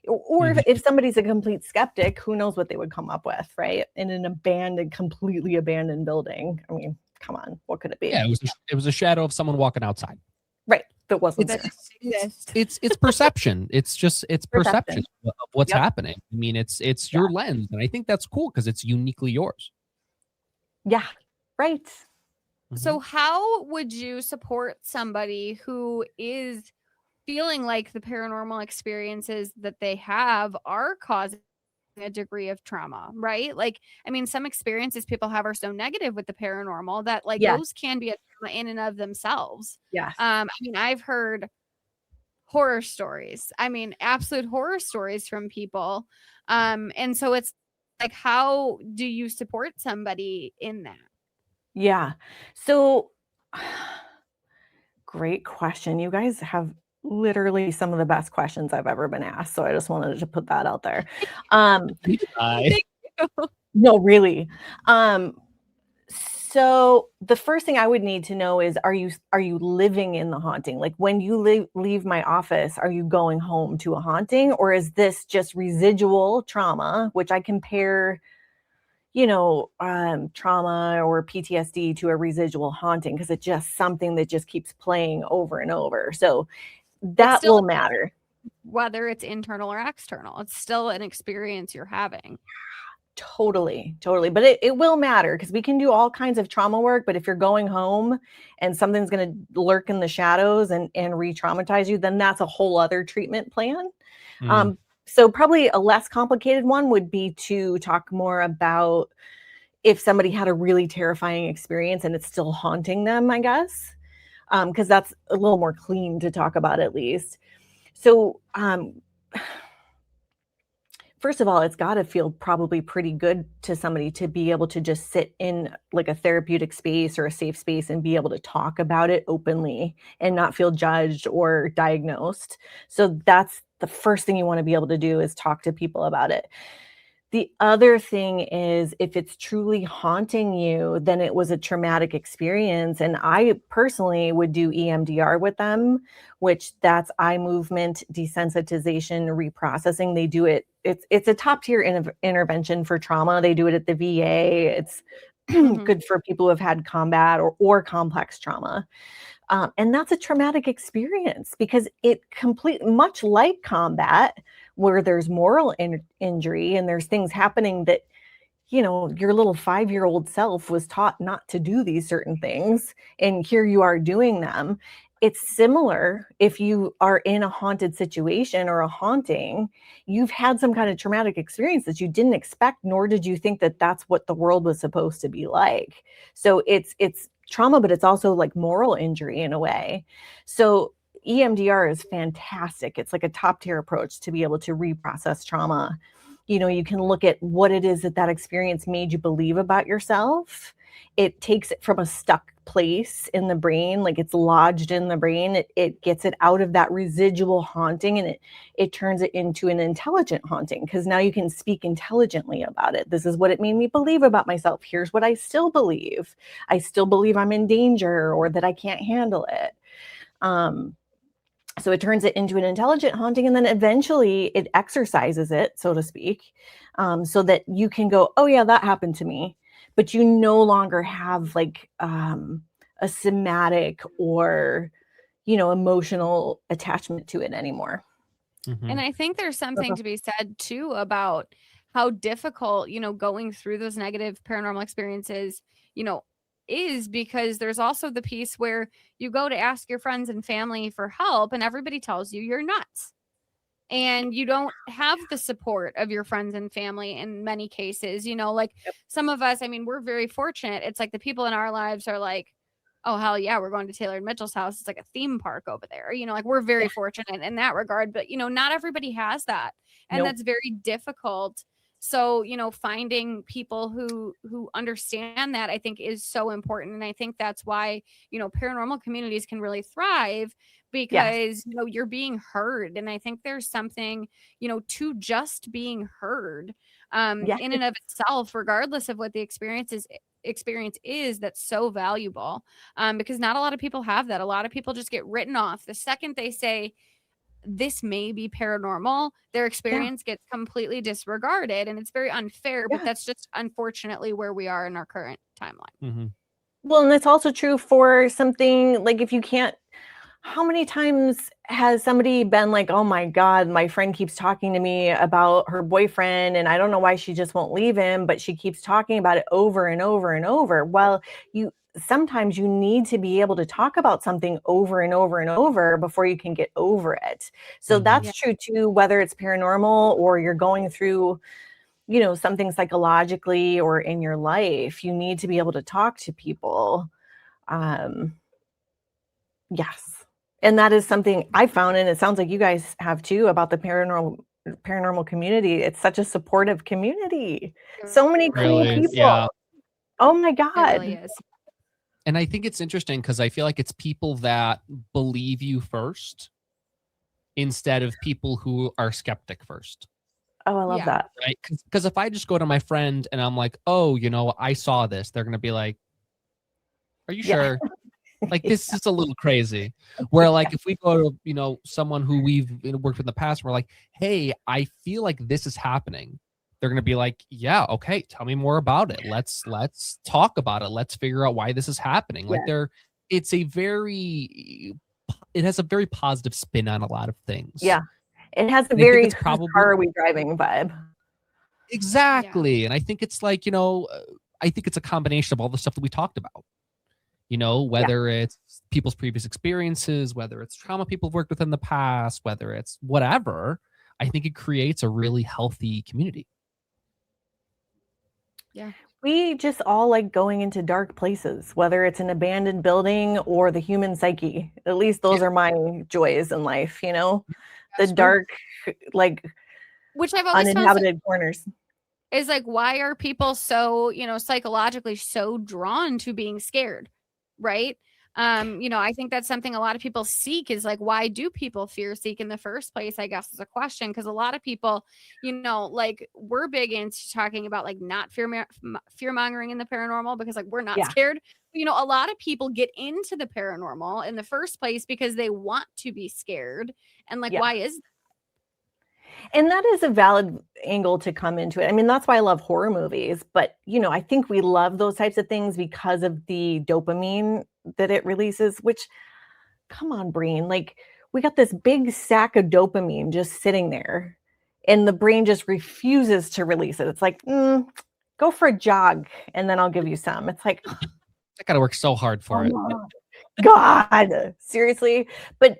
Or if somebody's a complete skeptic, who knows what they would come up with, right? In an completely abandoned building. I mean, come on, what could it be? Yeah, it was a shadow of someone walking outside. Right. That wasn't there. It's perception. It's perception of what's happening. I mean, it's your lens. And I think that's cool because it's uniquely yours. Yeah. Right. So how would you support somebody who is feeling like the paranormal experiences that they have are causing a degree of trauma, right? Like, I mean, some experiences people have are so negative with the paranormal that like those can be a trauma in and of themselves. Yeah. I mean, I've heard horror stories. I mean, absolute horror stories from people. And so it's like, how do you support somebody in that? Yeah. So great question. You guys have literally some of the best questions I've ever been asked. So I just wanted to put that out there. Thank you. No, really. So the first thing I would need to know is, are you living in the haunting? Like, when you leave my office, are you going home to a haunting, or is this just residual trauma, which I compare, trauma or PTSD to a residual haunting, because it's just something that just keeps playing over and over. So that will matter. Whether it's internal or external, it's still an experience you're having. Totally. But it will matter, because we can do all kinds of trauma work. But if you're going home and something's going to lurk in the shadows and re-traumatize you, then that's a whole other treatment plan. So probably a less complicated one would be to talk more about if somebody had a really terrifying experience and it's still haunting them, I guess, because that's a little more clean to talk about at least. So, first of all, it's got to feel probably pretty good to somebody to be able to just sit in like a therapeutic space or a safe space and be able to talk about it openly and not feel judged or diagnosed. So that's the first thing you want to be able to do, is talk to people about it. The other thing is, if it's truly haunting you, then it was a traumatic experience. And I personally would do EMDR with them, which that's eye movement desensitization reprocessing. They do it. It's a top tier intervention for trauma. They do it at the VA. It's good for people who have had combat or complex trauma. And that's a traumatic experience because it much like combat, where there's moral injury and there's things happening that, your little 5-year-old self was taught not to do these certain things. And here you are doing them. It's similar if you are in a haunted situation or a haunting, you've had some kind of traumatic experience that you didn't expect, nor did you think that that's what the world was supposed to be like. So it's trauma, but it's also like moral injury in a way. So EMDR is fantastic. It's like a top tier approach to be able to reprocess trauma. You can look at what it is that experience made you believe about yourself. It takes it from a stuck place in the brain, like it's lodged in the brain. It gets it out of that residual haunting, and it turns it into an intelligent haunting, because now you can speak intelligently about it. This is what it made me believe about myself. Here's what I still believe. I still believe I'm in danger or that I can't handle it. So it turns it into an intelligent haunting, and then eventually it exercises it, so to speak, so that you can go, oh yeah, that happened to me. But you no longer have like a somatic or, emotional attachment to it anymore. And I think there's something to be said too about how difficult, going through those negative paranormal experiences, is, because there's also the piece where you go to ask your friends and family for help and everybody tells you you're nuts. And you don't have the support of your friends and family in many cases, some of us, I mean, we're very fortunate. It's like the people in our lives are like, oh, hell yeah, we're going to Taylor and Mitchell's house. It's like a theme park over there. Like we're very fortunate in that regard, but not everybody has that. And that's very difficult. So, finding people who understand that, I think, is so important. And I think that's why, paranormal communities can really thrive, because, you're being heard. And I think there's something, to just being heard in and of itself, regardless of what the experience is, that's so valuable, because not a lot of people have that. A lot of people just get written off the second they say this may be paranormal. Their experience gets completely disregarded, and it's very unfair, but that's just unfortunately where we are in our current timeline. Well, and it's also true for something like, if you can't, how many times has somebody been like, oh my God, my friend keeps talking to me about her boyfriend and I don't know why she just won't leave him, but she keeps talking about it over and over and over. Well, sometimes you need to be able to talk about something over and over and over before you can get over it. So that's true too, whether it's paranormal or you're going through, something psychologically or in your life. You need to be able to talk to people. Yes. And that is something I found, and it sounds like you guys have too, about the paranormal community. It's such a supportive community. So many cool people. Yeah. Oh my God. It really is. And I think it's interesting because I feel like it's people that believe you first instead of people who are skeptic first. Oh, I love that. Right? Because if I just go to my friend and I'm like, oh, I saw this, they're going to be like, are you sure? Like, this is a little crazy. Where like, if we go to, someone who we've worked with in the past, we're like, hey, I feel like this is happening. They're going to be like, yeah, okay, tell me more about it. Let's talk about it. Let's figure out why this is happening. Like it has a very positive spin on a lot of things. Yeah. It has a very car are we driving vibe. Exactly. Yeah. And I think it's like, I think it's a combination of all the stuff that we talked about. Whether it's people's previous experiences, whether it's trauma people have worked with in the past, whether it's whatever, I think it creates a really healthy community. Yeah. We just all like going into dark places, whether it's an abandoned building or the human psyche. At least those are my joys in life, you know? The That's true. dark, like Which I've always found uninhabited corners. is like, why are people so, psychologically so drawn to being scared? Right. I think that's something a lot of people seek, is like, why do people fear seek in the first place? I guess is a question, because a lot of people, like, we're big into talking about like not fear mongering in the paranormal, because like we're not Yeah. scared. A lot of people get into the paranormal in the first place because they want to be scared. And like, Yeah. why is And that is a valid angle to come into it. I mean, that's why I love horror movies. But, I think we love those types of things because of the dopamine that it releases, which, come on, brain. Like, we got this big sack of dopamine just sitting there, and the brain just refuses to release it. It's like, go for a jog, and then I'll give you some. It's like, I got to work so hard for it. God, seriously. But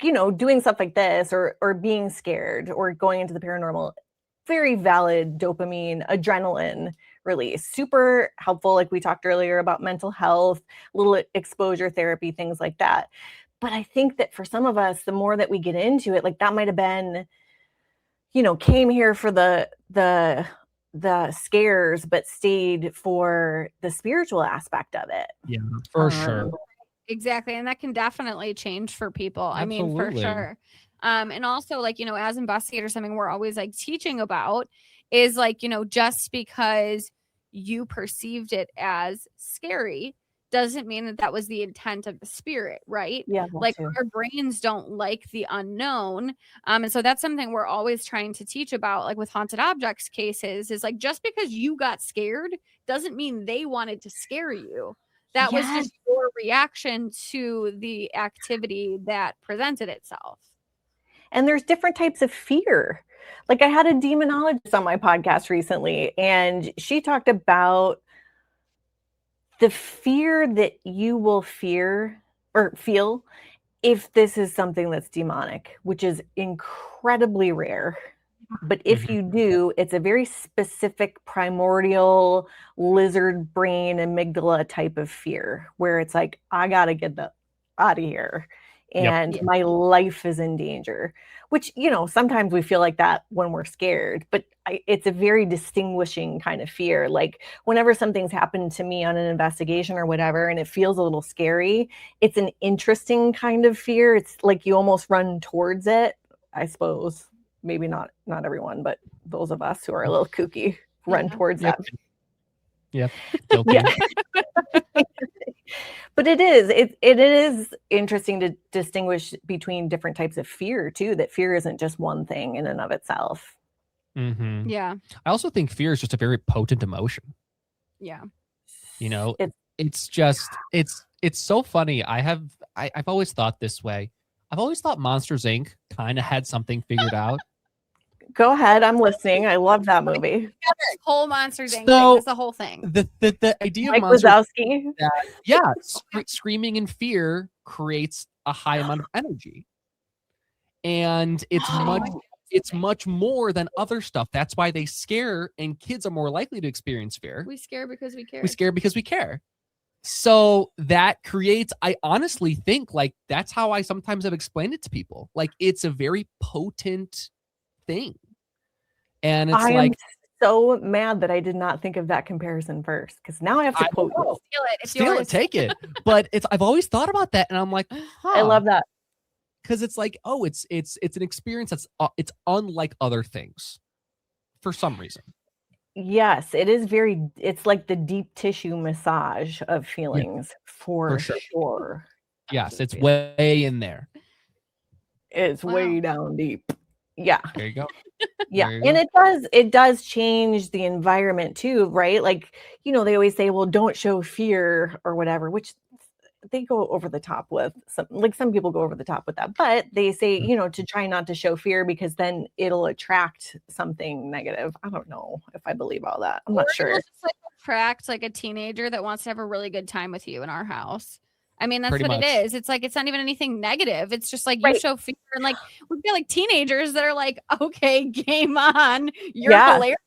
doing stuff like this, or being scared, or going into the paranormal, very valid dopamine, adrenaline release. Super helpful, like we talked earlier about mental health, little exposure therapy, things like that. But I think that for some of us, the more that we get into it, like that might have been, came here for the scares, but stayed for the spiritual aspect of it. Yeah, for sure. Exactly. And that can definitely change for people. I mean, for Absolutely. sure. And also, like, as investigators, something we're always like teaching about is like, just because you perceived it as scary doesn't mean that that was the intent of the spirit, right? Yeah, Like, our brains don't like the unknown. And so that's something we're always trying to teach about, like with haunted objects cases, is like, just because you got scared doesn't mean they wanted to scare you. That was just your reaction to the activity that presented itself. And there's different types of fear. Like, I had a demonologist on my podcast recently, and she talked about the fear that you will fear or feel if this is something that's demonic, which is incredibly rare. But if you do, it's a very specific primordial lizard brain amygdala type of fear, where it's like, I gotta get out of here, and my life is in danger. Which, sometimes we feel like that when we're scared, but it's a very distinguishing kind of fear. Like, whenever something's happened to me on an investigation or whatever, and it feels a little scary, it's an interesting kind of fear. It's like you almost run towards it, I suppose. Maybe not everyone, but those of us who are a little kooky run towards that. Yeah. But it is interesting to distinguish between different types of fear too, that fear isn't just one thing in and of itself. Mm-hmm. Yeah. I also think fear is just a very potent emotion. Yeah. It's just, it's so funny. I've always thought this way. I've always thought Monsters, Inc. kind of had something figured out. Go ahead, I'm listening. I love that movie. Whole Monsters Inc. So, That's the whole thing. The idea Mike of Monsters, Wazowski. Screaming in fear creates a high amount of energy, and it's much more than other stuff. That's why they scare, and kids are more likely to experience fear. We scare because we care. We scare because we care. So that creates, I honestly think, like, that's how I sometimes have explained it to people. Like, it's a very potent thing. And it's I am so mad that I did not think of that comparison first, because now I have to quote you. Steal it. It's steal yours. it, take it. But I've always thought about that, and I'm like, I love that. Because it's like, oh, it's an experience that's it's unlike other things for some reason. Yes, it is it's like the deep tissue massage of feelings, for sure. Yes, it's way in there. It's way down deep. Yeah. There you go. Yeah. And it does change the environment too, right? Like, they always say, well, don't show fear or whatever, which they go over the top with. Some people go over the top with that, but they say, to try not to show fear, because then it'll attract something negative. I don't know if I believe all that. I'm not sure. Just like attract like a teenager that wants to have a really good time with you in our house. I mean, that's Pretty what much. it is. It's like, it's not even anything negative. It's just like, you show fear, and like, we feel like teenagers that are like, okay, game on. You're hilarious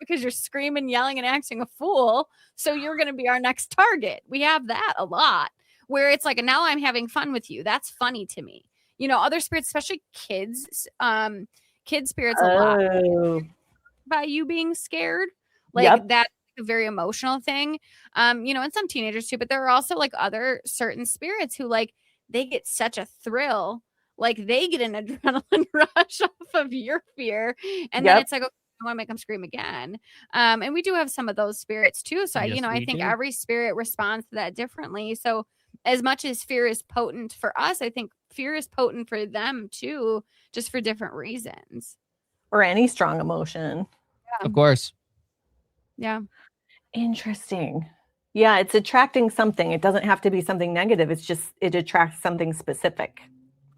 because you're screaming, yelling, and acting a fool. So you're going to be our next target. We have that a lot where it's like, now I'm having fun with you. That's funny to me. Other spirits, especially kids, kid spirits a lot by you being scared. Like that's a very emotional thing. And some teenagers too, but there are also like other certain spirits who like, they get such a thrill. Like they get an adrenaline rush off of your fear. And then it's like, okay, I want to make them scream again. And we do have some of those spirits too. So I think every spirit responds to that differently. So as much as fear is potent for us, I think fear is potent for them too, just for different reasons. Or any strong emotion. Yeah. Of course. Yeah. Interesting. Yeah, it's attracting something. It doesn't have to be something negative. It's just, it attracts something specific.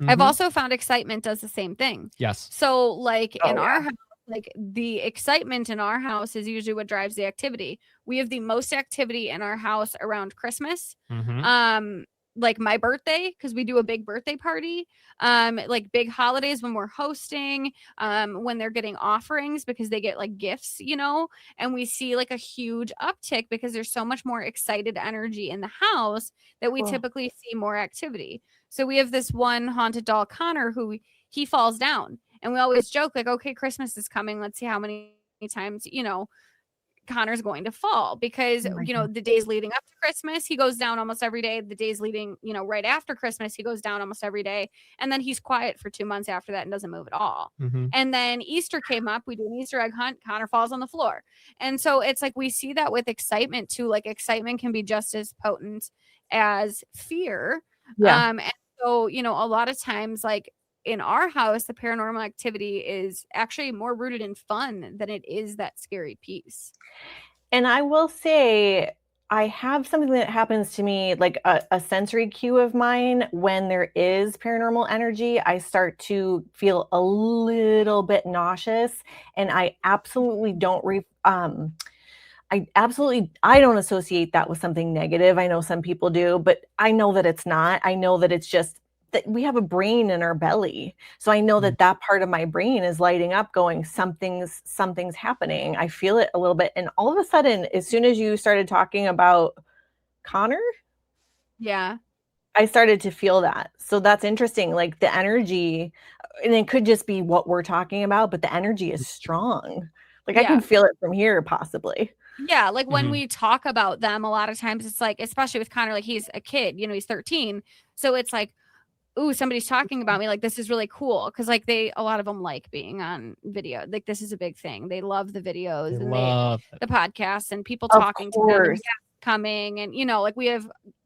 I've also found excitement does the same thing. Yes. So like in our house, like the excitement in our house is usually what drives the activity. We have the most activity in our house around Christmas. Like my birthday, because we do a big birthday party, like big holidays when we're hosting, when they're getting offerings because they get like gifts, and we see like a huge uptick because there's so much more excited energy in the house that we typically see more activity. So we have this one haunted doll, Connor, who he falls down, and we always joke like, okay, Christmas is coming. Let's see how many times, Connor's going to fall because, the days leading up to Christmas, he goes down almost every day. The days leading, right after Christmas, he goes down almost every day. And then he's quiet for 2 months after that and doesn't move at all. And then Easter came up. We do an Easter egg hunt. Connor falls on the floor. And so it's like we see that with excitement too. Like excitement can be just as potent as fear. And so, a lot of times, like in our house, the paranormal activity is actually more rooted in fun than it is that scary piece. And I will say, I have something that happens to me, like a sensory cue of mine. When there is paranormal energy, I start to feel a little bit nauseous, and I absolutely don't I don't associate that with something negative. I know some people do, but I know that it's not. I know that it's just that we have a brain in our belly. So I know that that part of my brain is lighting up going, something's happening. I feel it a little bit. And all of a sudden, as soon as you started talking about Connor, I started to feel that. So that's interesting. Like the energy, and it could just be what we're talking about, but the energy is strong. Like I can feel it from here possibly. Yeah, like when we talk about them, a lot of times it's like, especially with Connor, like he's a kid, he's 13. So it's like, ooh, somebody's talking about me. Like, this is really cool. Cause like a lot of them like being on video. Like this is a big thing. They love the videos the podcasts and people talking to them and coming. And, like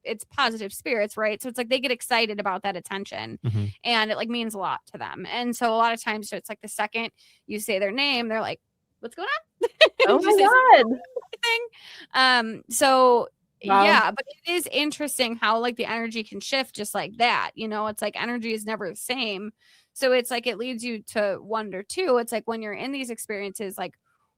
it's positive spirits, right? So it's like, they get excited about that attention and it like means a lot to them. And so a lot of times it's like the second you say their name, they're like, what's going on? Oh my God. So yeah, but it is interesting how like the energy can shift just like that. It's like energy is never the same. So it's like it leads you to wonder too. It's like when you're in these experiences, like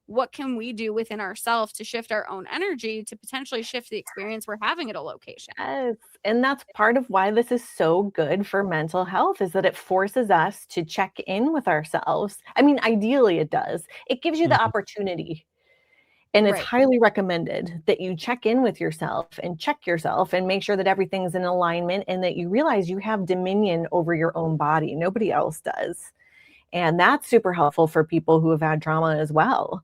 what can we do within ourselves to shift our own energy to potentially shift the experience we're having at a location? Yes. And that's part of why this is so good for mental health, is that it forces us to check in with ourselves. I mean, ideally it does. It gives you the opportunity. And it's highly recommended that you check in with yourself and check yourself and make sure that everything's in alignment and that you realize you have dominion over your own body. Nobody else does. And that's super helpful for people who have had trauma as well.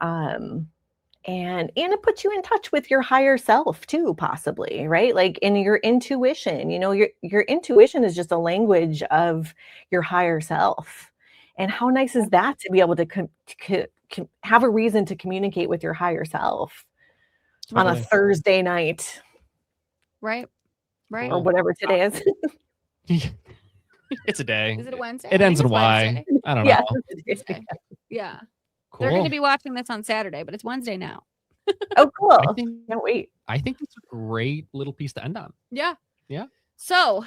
And it puts you in touch with your higher self too, possibly, right? Like in your intuition, your intuition is just a language of your higher self. And how nice is that to be able to have a reason to communicate with your higher self on a Thursday night. Right. Or whatever today is. It's a day. Is it a Wednesday? It ends in Y. I don't know. Yeah. Cool. They're going to be watching this on Saturday, but it's Wednesday now. Oh, cool. Can't wait. I think that's a great little piece to end on. Yeah. Yeah. So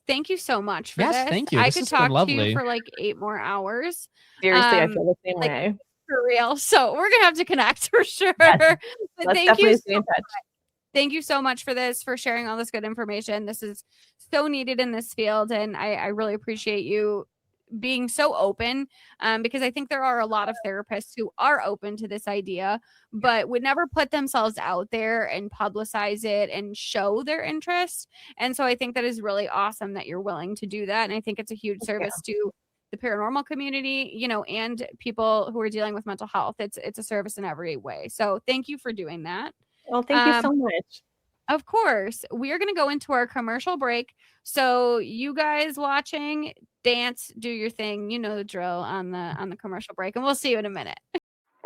thank you so much for this. Thank you. I could talk to you for like 8 more hours. Seriously, I feel the same way. For real. So we're going to have to connect for sure. Yes. But thank you so much. Thank you so much for this, for sharing all this good information. This is so needed in this field. And I really appreciate you being so open, because I think there are a lot of therapists who are open to this idea, but would never put themselves out there and publicize it and show their interest. And so I think that is really awesome that you're willing to do that. And I think it's a huge service to the paranormal community, you know, and people who are dealing with mental health. It's a service in every way. So thank you for doing that. Well, thank you so much. Of course, we are going to go into our commercial break. So you guys watching, dance, do your thing. You know the drill on the commercial break, and we'll see you in a minute. I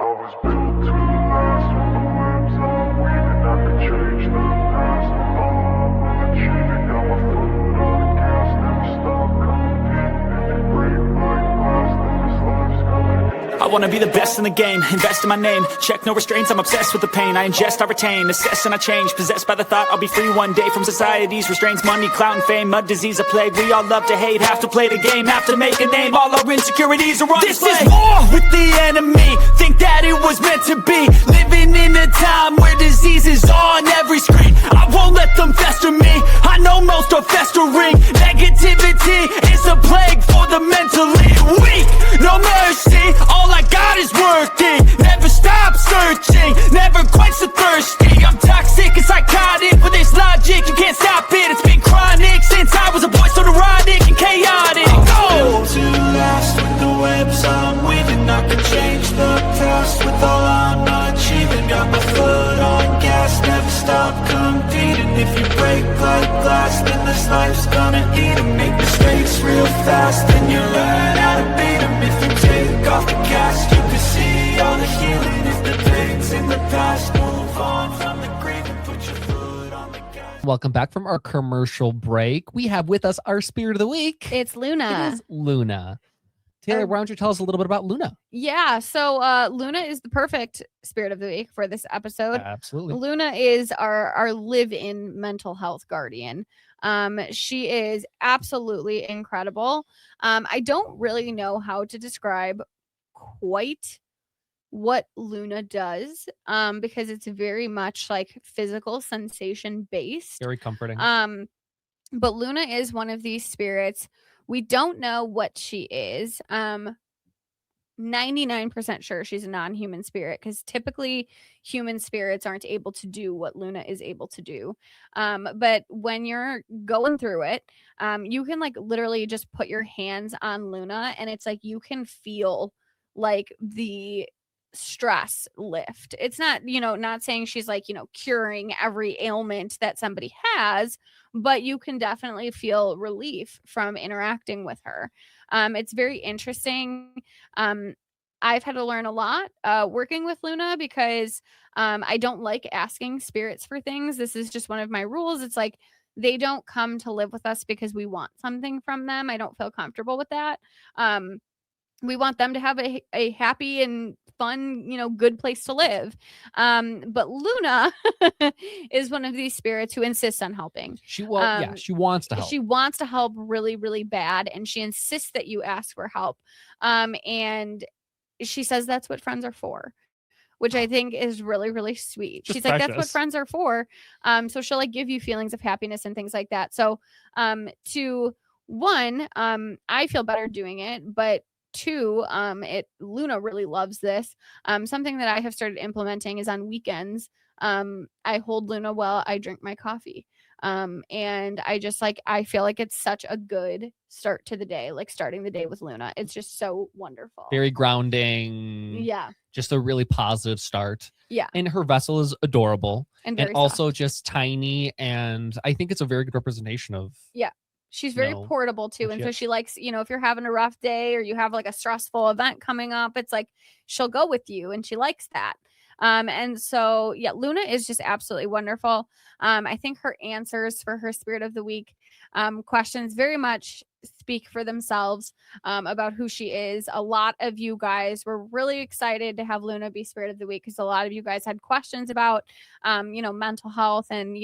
was built to last with the webs I'm weaving. I could change the past with all I'm achieving. Got my foot on the gas, never stop competing. If you break my glass, then this life's gonna end. I wanna be the best in the game, invest in my name. Check no restraints, I'm obsessed with the pain. I ingest, I retain, assess and I change. Possessed by the thought I'll be free one day from society's restraints. Money, clout and fame, mud, disease, a plague. We all love to hate, have to play the game, have to make a name. All our insecurities are on This display. is war with the enemy, think that it was meant to be. Living in a time where disease is on every screen. I won't let them fester me, I know most are festering. Negativity is a plague for the mentally weak. No mercy, all I got is working. Never stop searching, never quench the thirsty. I'm toxic and psychotic, with this logic you can't stop it. It's been chronic since I was a boy, so neurotic and chaotic. Built to last with the webs I'm weaving. I could change the past with all I'm achieving. Got my foot on gas, never stop competing. If you break like glass, then this life's gonna eat 'em. Make mistakes real fast, then you learn how to beat 'em. If you take off the cast, you can see all the healing. If the pain's in the past, move on from the grave and put your foot on the gas. Welcome back from our commercial break. We have with us our spirit of the week. It's Luna. It is Luna. Taylor, why don't you tell us a little bit about Luna? Yeah, so Luna is the perfect spirit of the week for this episode. Absolutely. Luna is our live-in mental health guardian. She is absolutely incredible. I don't really know how to describe quite what Luna does, because it's very much like physical sensation based. Very comforting. But Luna is one of these spirits. We don't know what she is. 99% sure she's a non-human spirit, because typically human spirits aren't able to do what Luna is able to do. But when you're going through it, you can like literally just put your hands on Luna, and it's like you can feel like the stress lift. It's not, not saying she's like, curing every ailment that somebody has, but you can definitely feel relief from interacting with her. It's very interesting. I've had to learn a lot working with Luna, because I don't like asking spirits for things. This is just one of my rules. It's like they don't come to live with us because we want something from them. I don't feel comfortable with that. We want them to have a happy and fun, good place to live. But Luna is one of these spirits who insists on helping. She wants to help. She wants to help really, really bad, and she insists that you ask for help. And she says that's what friends are for, which I think is really, really sweet. She's like, that's what friends are for. So she'll like give you feelings of happiness and things like that. So to one, I feel better doing it, but two, Luna really loves this. Something that I have started implementing is on weekends, I hold Luna while I drink my coffee. And I just I feel like it's such a good start to the day, like starting the day with Luna. It's just so wonderful. Very grounding. Yeah. Just a really positive start. Yeah. And her vessel is adorable. And also soft. just tiny. And I think it's a very good representation of. Yeah. She's very portable too. And so she likes, if you're having a rough day or you have like a stressful event coming up, it's like she'll go with you, and she likes that. And so, yeah, Luna is just absolutely wonderful. I think her answers for her spirit of the week questions very much speak for themselves about who she is. A lot of you guys were really excited to have Luna be spirit of the week, because a lot of you guys had questions about, mental health and,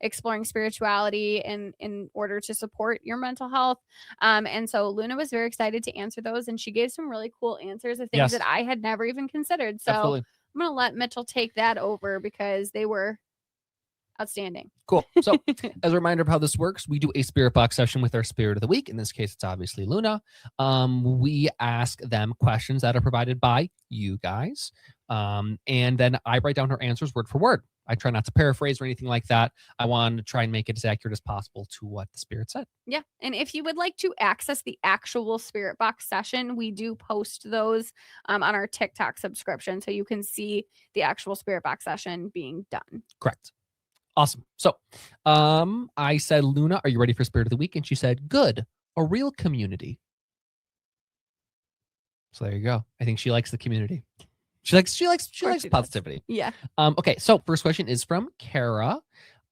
exploring spirituality in order to support your mental health. And so Luna was very excited to answer those, and she gave some really cool answers of things that I had never even considered. So absolutely. I'm going to let Mitchell take that over, because they were Outstanding. Cool. So, as a reminder of how this works, we do a spirit box session with our spirit of the week. In this case, it's obviously Luna. We ask them questions that are provided by you guys. And then I write down her answers word for word. I try not to paraphrase or anything like that. I want to try and make it as accurate as possible to what the spirit said. Yeah. And if you would like to access the actual spirit box session, we do post those on our TikTok subscription. So you can see the actual spirit box session being done. Correct. Awesome. So I said, Luna, are you ready for Spirit of the Week? And she said, good. A real community. So there you go. I think she likes the community. She likes she does. positivity. Yeah. Okay, so first question is from Kara.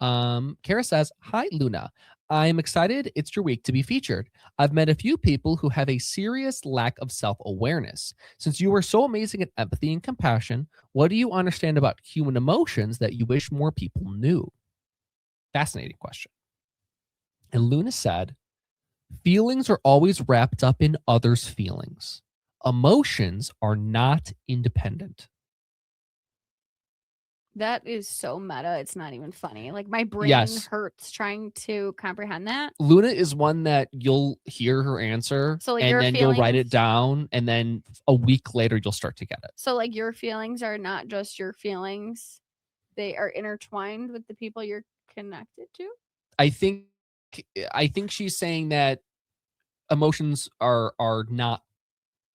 Kara says, hi, Luna. I'm excited it's your week to be featured. I've met a few people who have a serious lack of self-awareness. Since you are so amazing at empathy and compassion, what do you understand about human emotions that you wish more people knew? Fascinating question. And Luna said, feelings are always wrapped up in others' feelings. Emotions are not independent. That is so meta. It's not even funny. Like my brain Yes. hurts trying to comprehend that. Luna is one that you'll hear her answer So, like, and your then you'll write it feelings- down and then a week later you'll start to get it. So like your feelings are not just your feelings. They are intertwined with the people you're connected to. I think she's saying that emotions are not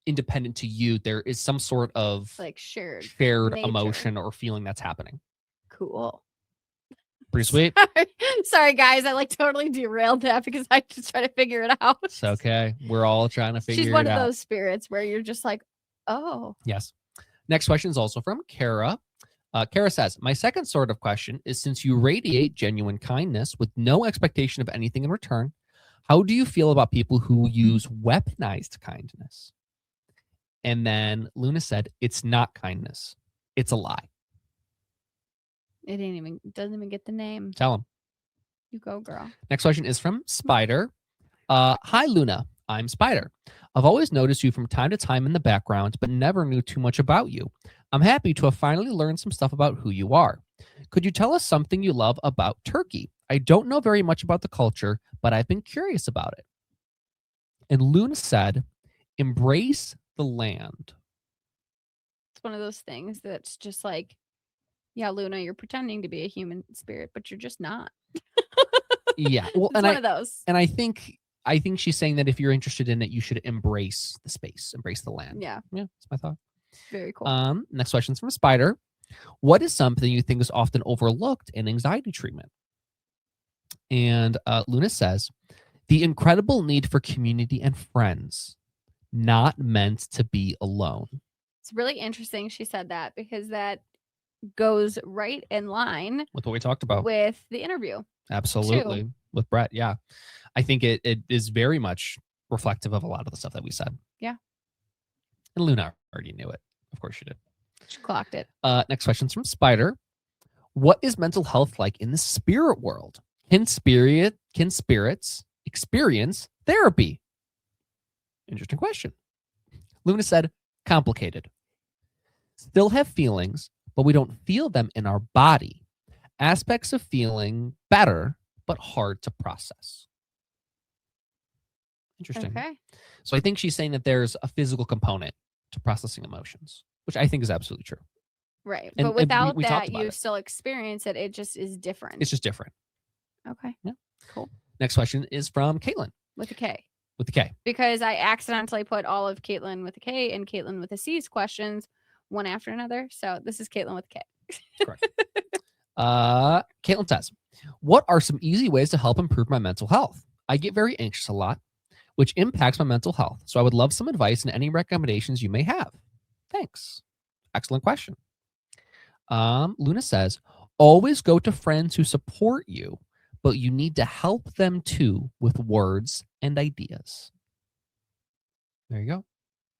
independent to you. There is some sort of Like shared nature. emotion or feeling that's happening. Cool. Pretty sweet. Sorry, guys. I like totally derailed that because I just try to figure it out. It's okay. We're all trying to figure She's it one out. of those spirits where you're just like, oh. Yes. Next question is also from Kara. Kara says, my second sort of question is, since you radiate genuine kindness with no expectation of anything in return, how do you feel about people who use weaponized kindness? And then Luna said, it's not kindness. It's a lie. It doesn't even get the name. Tell him. You go, girl. Next question is from Spider. Hi, Luna. I'm Spider. I've always noticed you from time to time in the background, but never knew too much about you. I'm happy to have finally learned some stuff about who you are. Could you tell us something you love about Turkey? I don't know very much about the culture, but I've been curious about it. And Luna said, embrace the land. It's one of those things that's just like, yeah, Luna, you're pretending to be a human spirit, but you're just not. Yeah. Well, It's one of those. And I think she's saying that if you're interested in it, you should embrace the space, embrace the land. Yeah. Yeah, that's my thought. Very cool. Next question's from Spider. What is something you think is often overlooked in anxiety treatment? And Luna says, the incredible need for community and friends, not meant to be alone. It's really interesting she said that because that goes right in line With what we talked about. with the interview. Absolutely. With Brett. Yeah. I think it is very much reflective of a lot of the stuff that we said. Yeah. And Luna already knew it. Of course she did. She clocked it. Next question's from Spider. What is mental health like in the spirit world? Can spirits experience therapy? Interesting question. Luna said, complicated. Still have feelings, but we don't feel them in our body. Aspects of feeling better, but hard to process. Interesting. Okay. So I think she's saying that there's a physical component to processing emotions, which I think is absolutely true. Right. And But without we talked that, about you it. still experience it. It just is different. It's just different. Okay. Yeah. Cool. Next question is from Caitlin With a K. with the K. Because I accidentally put all of Caitlin with a K and Caitlin with a C's questions one after another. So this is Caitlin with a K. Correct. Caitlin says, what are some easy ways to help improve my mental health? I get very anxious a lot, which impacts my mental health. So I would love some advice and any recommendations you may have. Thanks. Excellent question. Luna says, always go to friends who support you, but you need to help them too with words and ideas. There you go.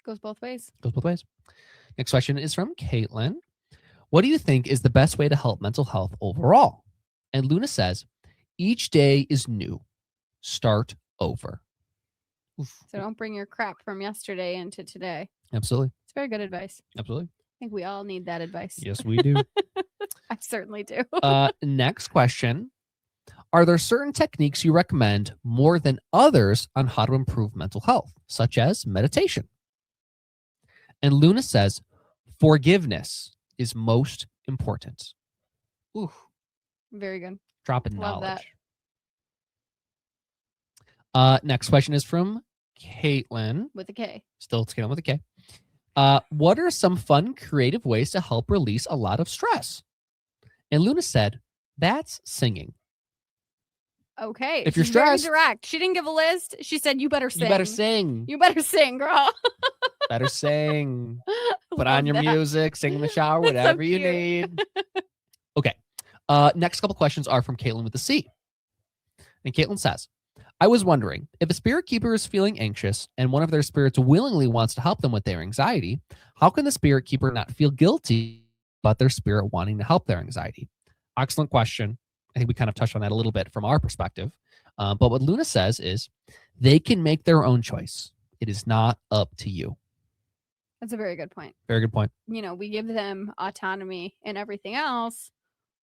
Goes both ways. Goes both ways. Next question is from Caitlin. What do you think is the best way to help mental health overall? And Luna says, each day is new. Start over. Oof. So don't bring your crap from yesterday into today. Absolutely. It's very good advice. Absolutely. I think we all need that advice. Yes, we do. I certainly do. Next question. Are there certain techniques you recommend more than others on how to improve mental health, such as meditation? And Luna says, forgiveness is most important. Ooh, Very good. drop in Love that. knowledge. Next question is from Caitlin. With a K. Still Caitlin with a K. What are some fun, creative ways to help release a lot of stress? And Luna said, that's singing. Okay. If you're she's very stressed- direct. She didn't give a list. She said, you better sing. You better sing. You better sing, girl. Better sing. Put Love on your that. music, sing in the shower, That's so whatever you cute. need. Okay. Next couple questions are from Caitlin with a C. And Caitlin says, I was wondering, if a spirit keeper is feeling anxious and one of their spirits willingly wants to help them with their anxiety, how can the spirit keeper not feel guilty about their spirit wanting to help their anxiety? Excellent question. I think we kind of touched on that a little bit from our perspective. But what Luna says is they can make their own choice. It is not up to you. That's a very good point. Very good point. You know, we give them autonomy and everything else.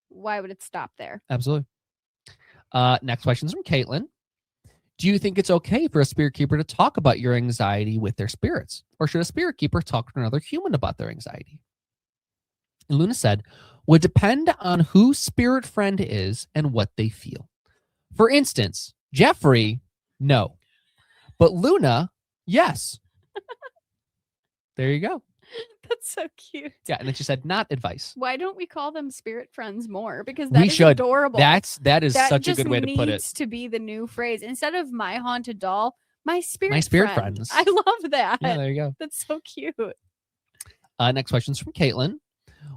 Why would it stop there? Absolutely. Next question is from Caitlin. Do you think it's okay for a spirit keeper to talk about your anxiety with their spirits? Or should a spirit keeper talk to another human about their anxiety? And Luna said, would depend on who spirit friend is and what they feel. For instance, Jeffrey, no. But Luna, yes. There you go. That's so cute. Yeah, and then she said, not advice. Why don't we call them spirit friends more? Because We that is should. adorable. That is That such a just good way to put it. needs to be the new phrase. Instead of my haunted doll, my spirit spirit friend. friends. I love that. Yeah, there you go. That's so cute. Next question is from Caitlin.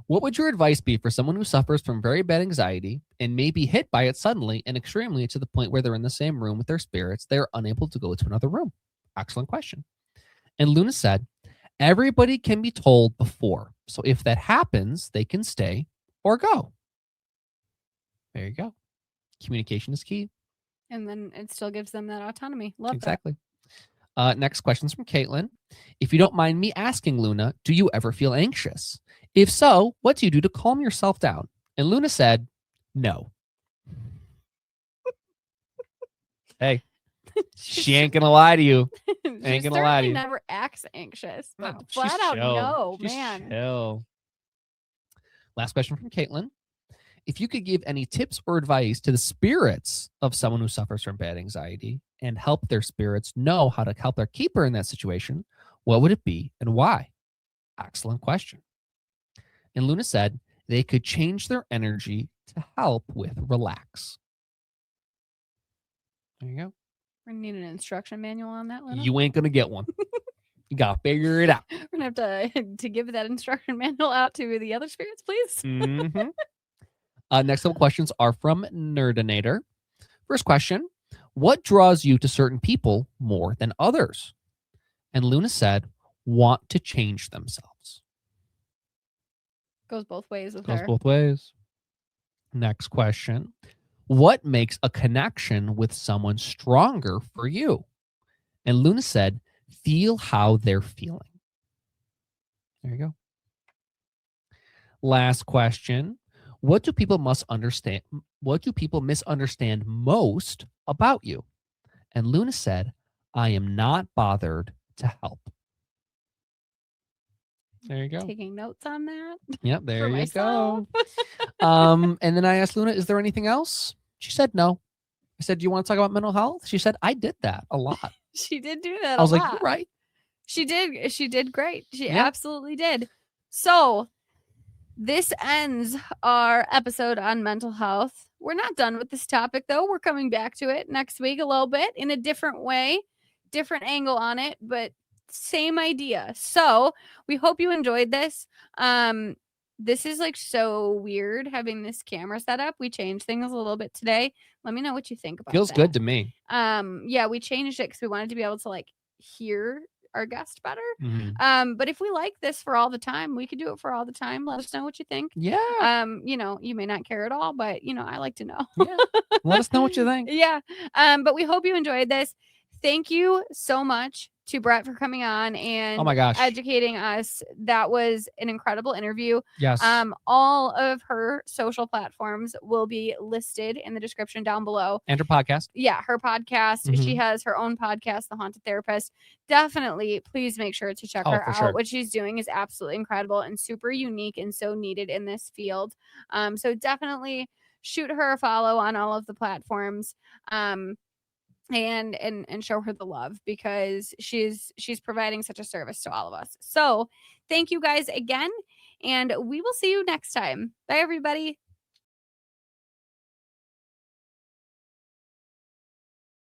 What would your advice be for someone who suffers from very bad anxiety and may be hit by it suddenly and extremely to the point where they're in the same room with their spirits, they're unable to go to another room? Excellent question. And Luna said, everybody can be told before. So if that happens, they can stay or go. There you go. Communication is key. And then it still gives them that autonomy. Love Exactly. Next question's from Caitlin. If you don't mind me asking, Luna, do you ever feel anxious? If so, what do you do to calm yourself down? And Luna said, no. Hey, that. she ain't gonna lie to you. She ain't gonna lie to certainly you. never acts anxious. But No, she's flat out chill. no, She's man. chill. Last question from Caitlin. If you could give any tips or advice to the spirits of someone who suffers from bad anxiety and help their spirits know how to help their keeper in that situation, what would it be and why? Excellent question. And Luna said they could change their energy to help with relax. There you go. We're gonna need an instruction manual on that one. You ain't gonna get one. You gotta figure it out. We're gonna have to give that instruction manual out to the other spirits, please. Mhm. Next couple questions are from Nerdinator. First question, what draws you to certain people more than others? And Luna said, want to change themselves. Goes both ways with Goes her. both ways. Next question, what makes a connection with someone stronger for you? And Luna said, feel how they're feeling. There you go. Last question. What do people misunderstand most about you? And Luna said, I am not bothered to help. There you go. Taking notes on that. Yep, there for you myself. go. And then I asked Luna, is there anything else? She said no. I said, do you want to talk about mental health? She said, I did that a lot. She did do that. I was a like, lot. you're right. She did. She did great. She Yeah. absolutely did. So this ends our episode on mental health. We're not done with this topic, though. We're coming back to it next week a little bit in a different way, different angle on it, but same idea. So we hope you enjoyed this. This is like so weird having this camera set up. We changed things a little bit today. Let me know what you think about Feels that. good to me. Yeah, we changed it because we wanted to be able to like hear our guest better. Mhm. But if we like this for all the time, we could do it for all the time. Let us know what you think. Yeah. You know, you may not care at all, but you know, I like to know. Yeah. Let us know what you think. Yeah. But we hope you enjoyed this. Thank you so much to Brett for coming on and Oh my gosh. educating us. That was an incredible interview. Yes. All of her social platforms will be listed in the description down below. And her podcast. Yeah, her podcast. She Mhm. has her own podcast, The Haunted Therapist. Definitely, please make sure to check her for out. sure. What she's doing is absolutely incredible and super unique and so needed in this field. So definitely shoot her a follow on all of the platforms. And show her the love, because she's providing such a service to all of us. So thank you guys again, and we will see you next time. Bye, everybody.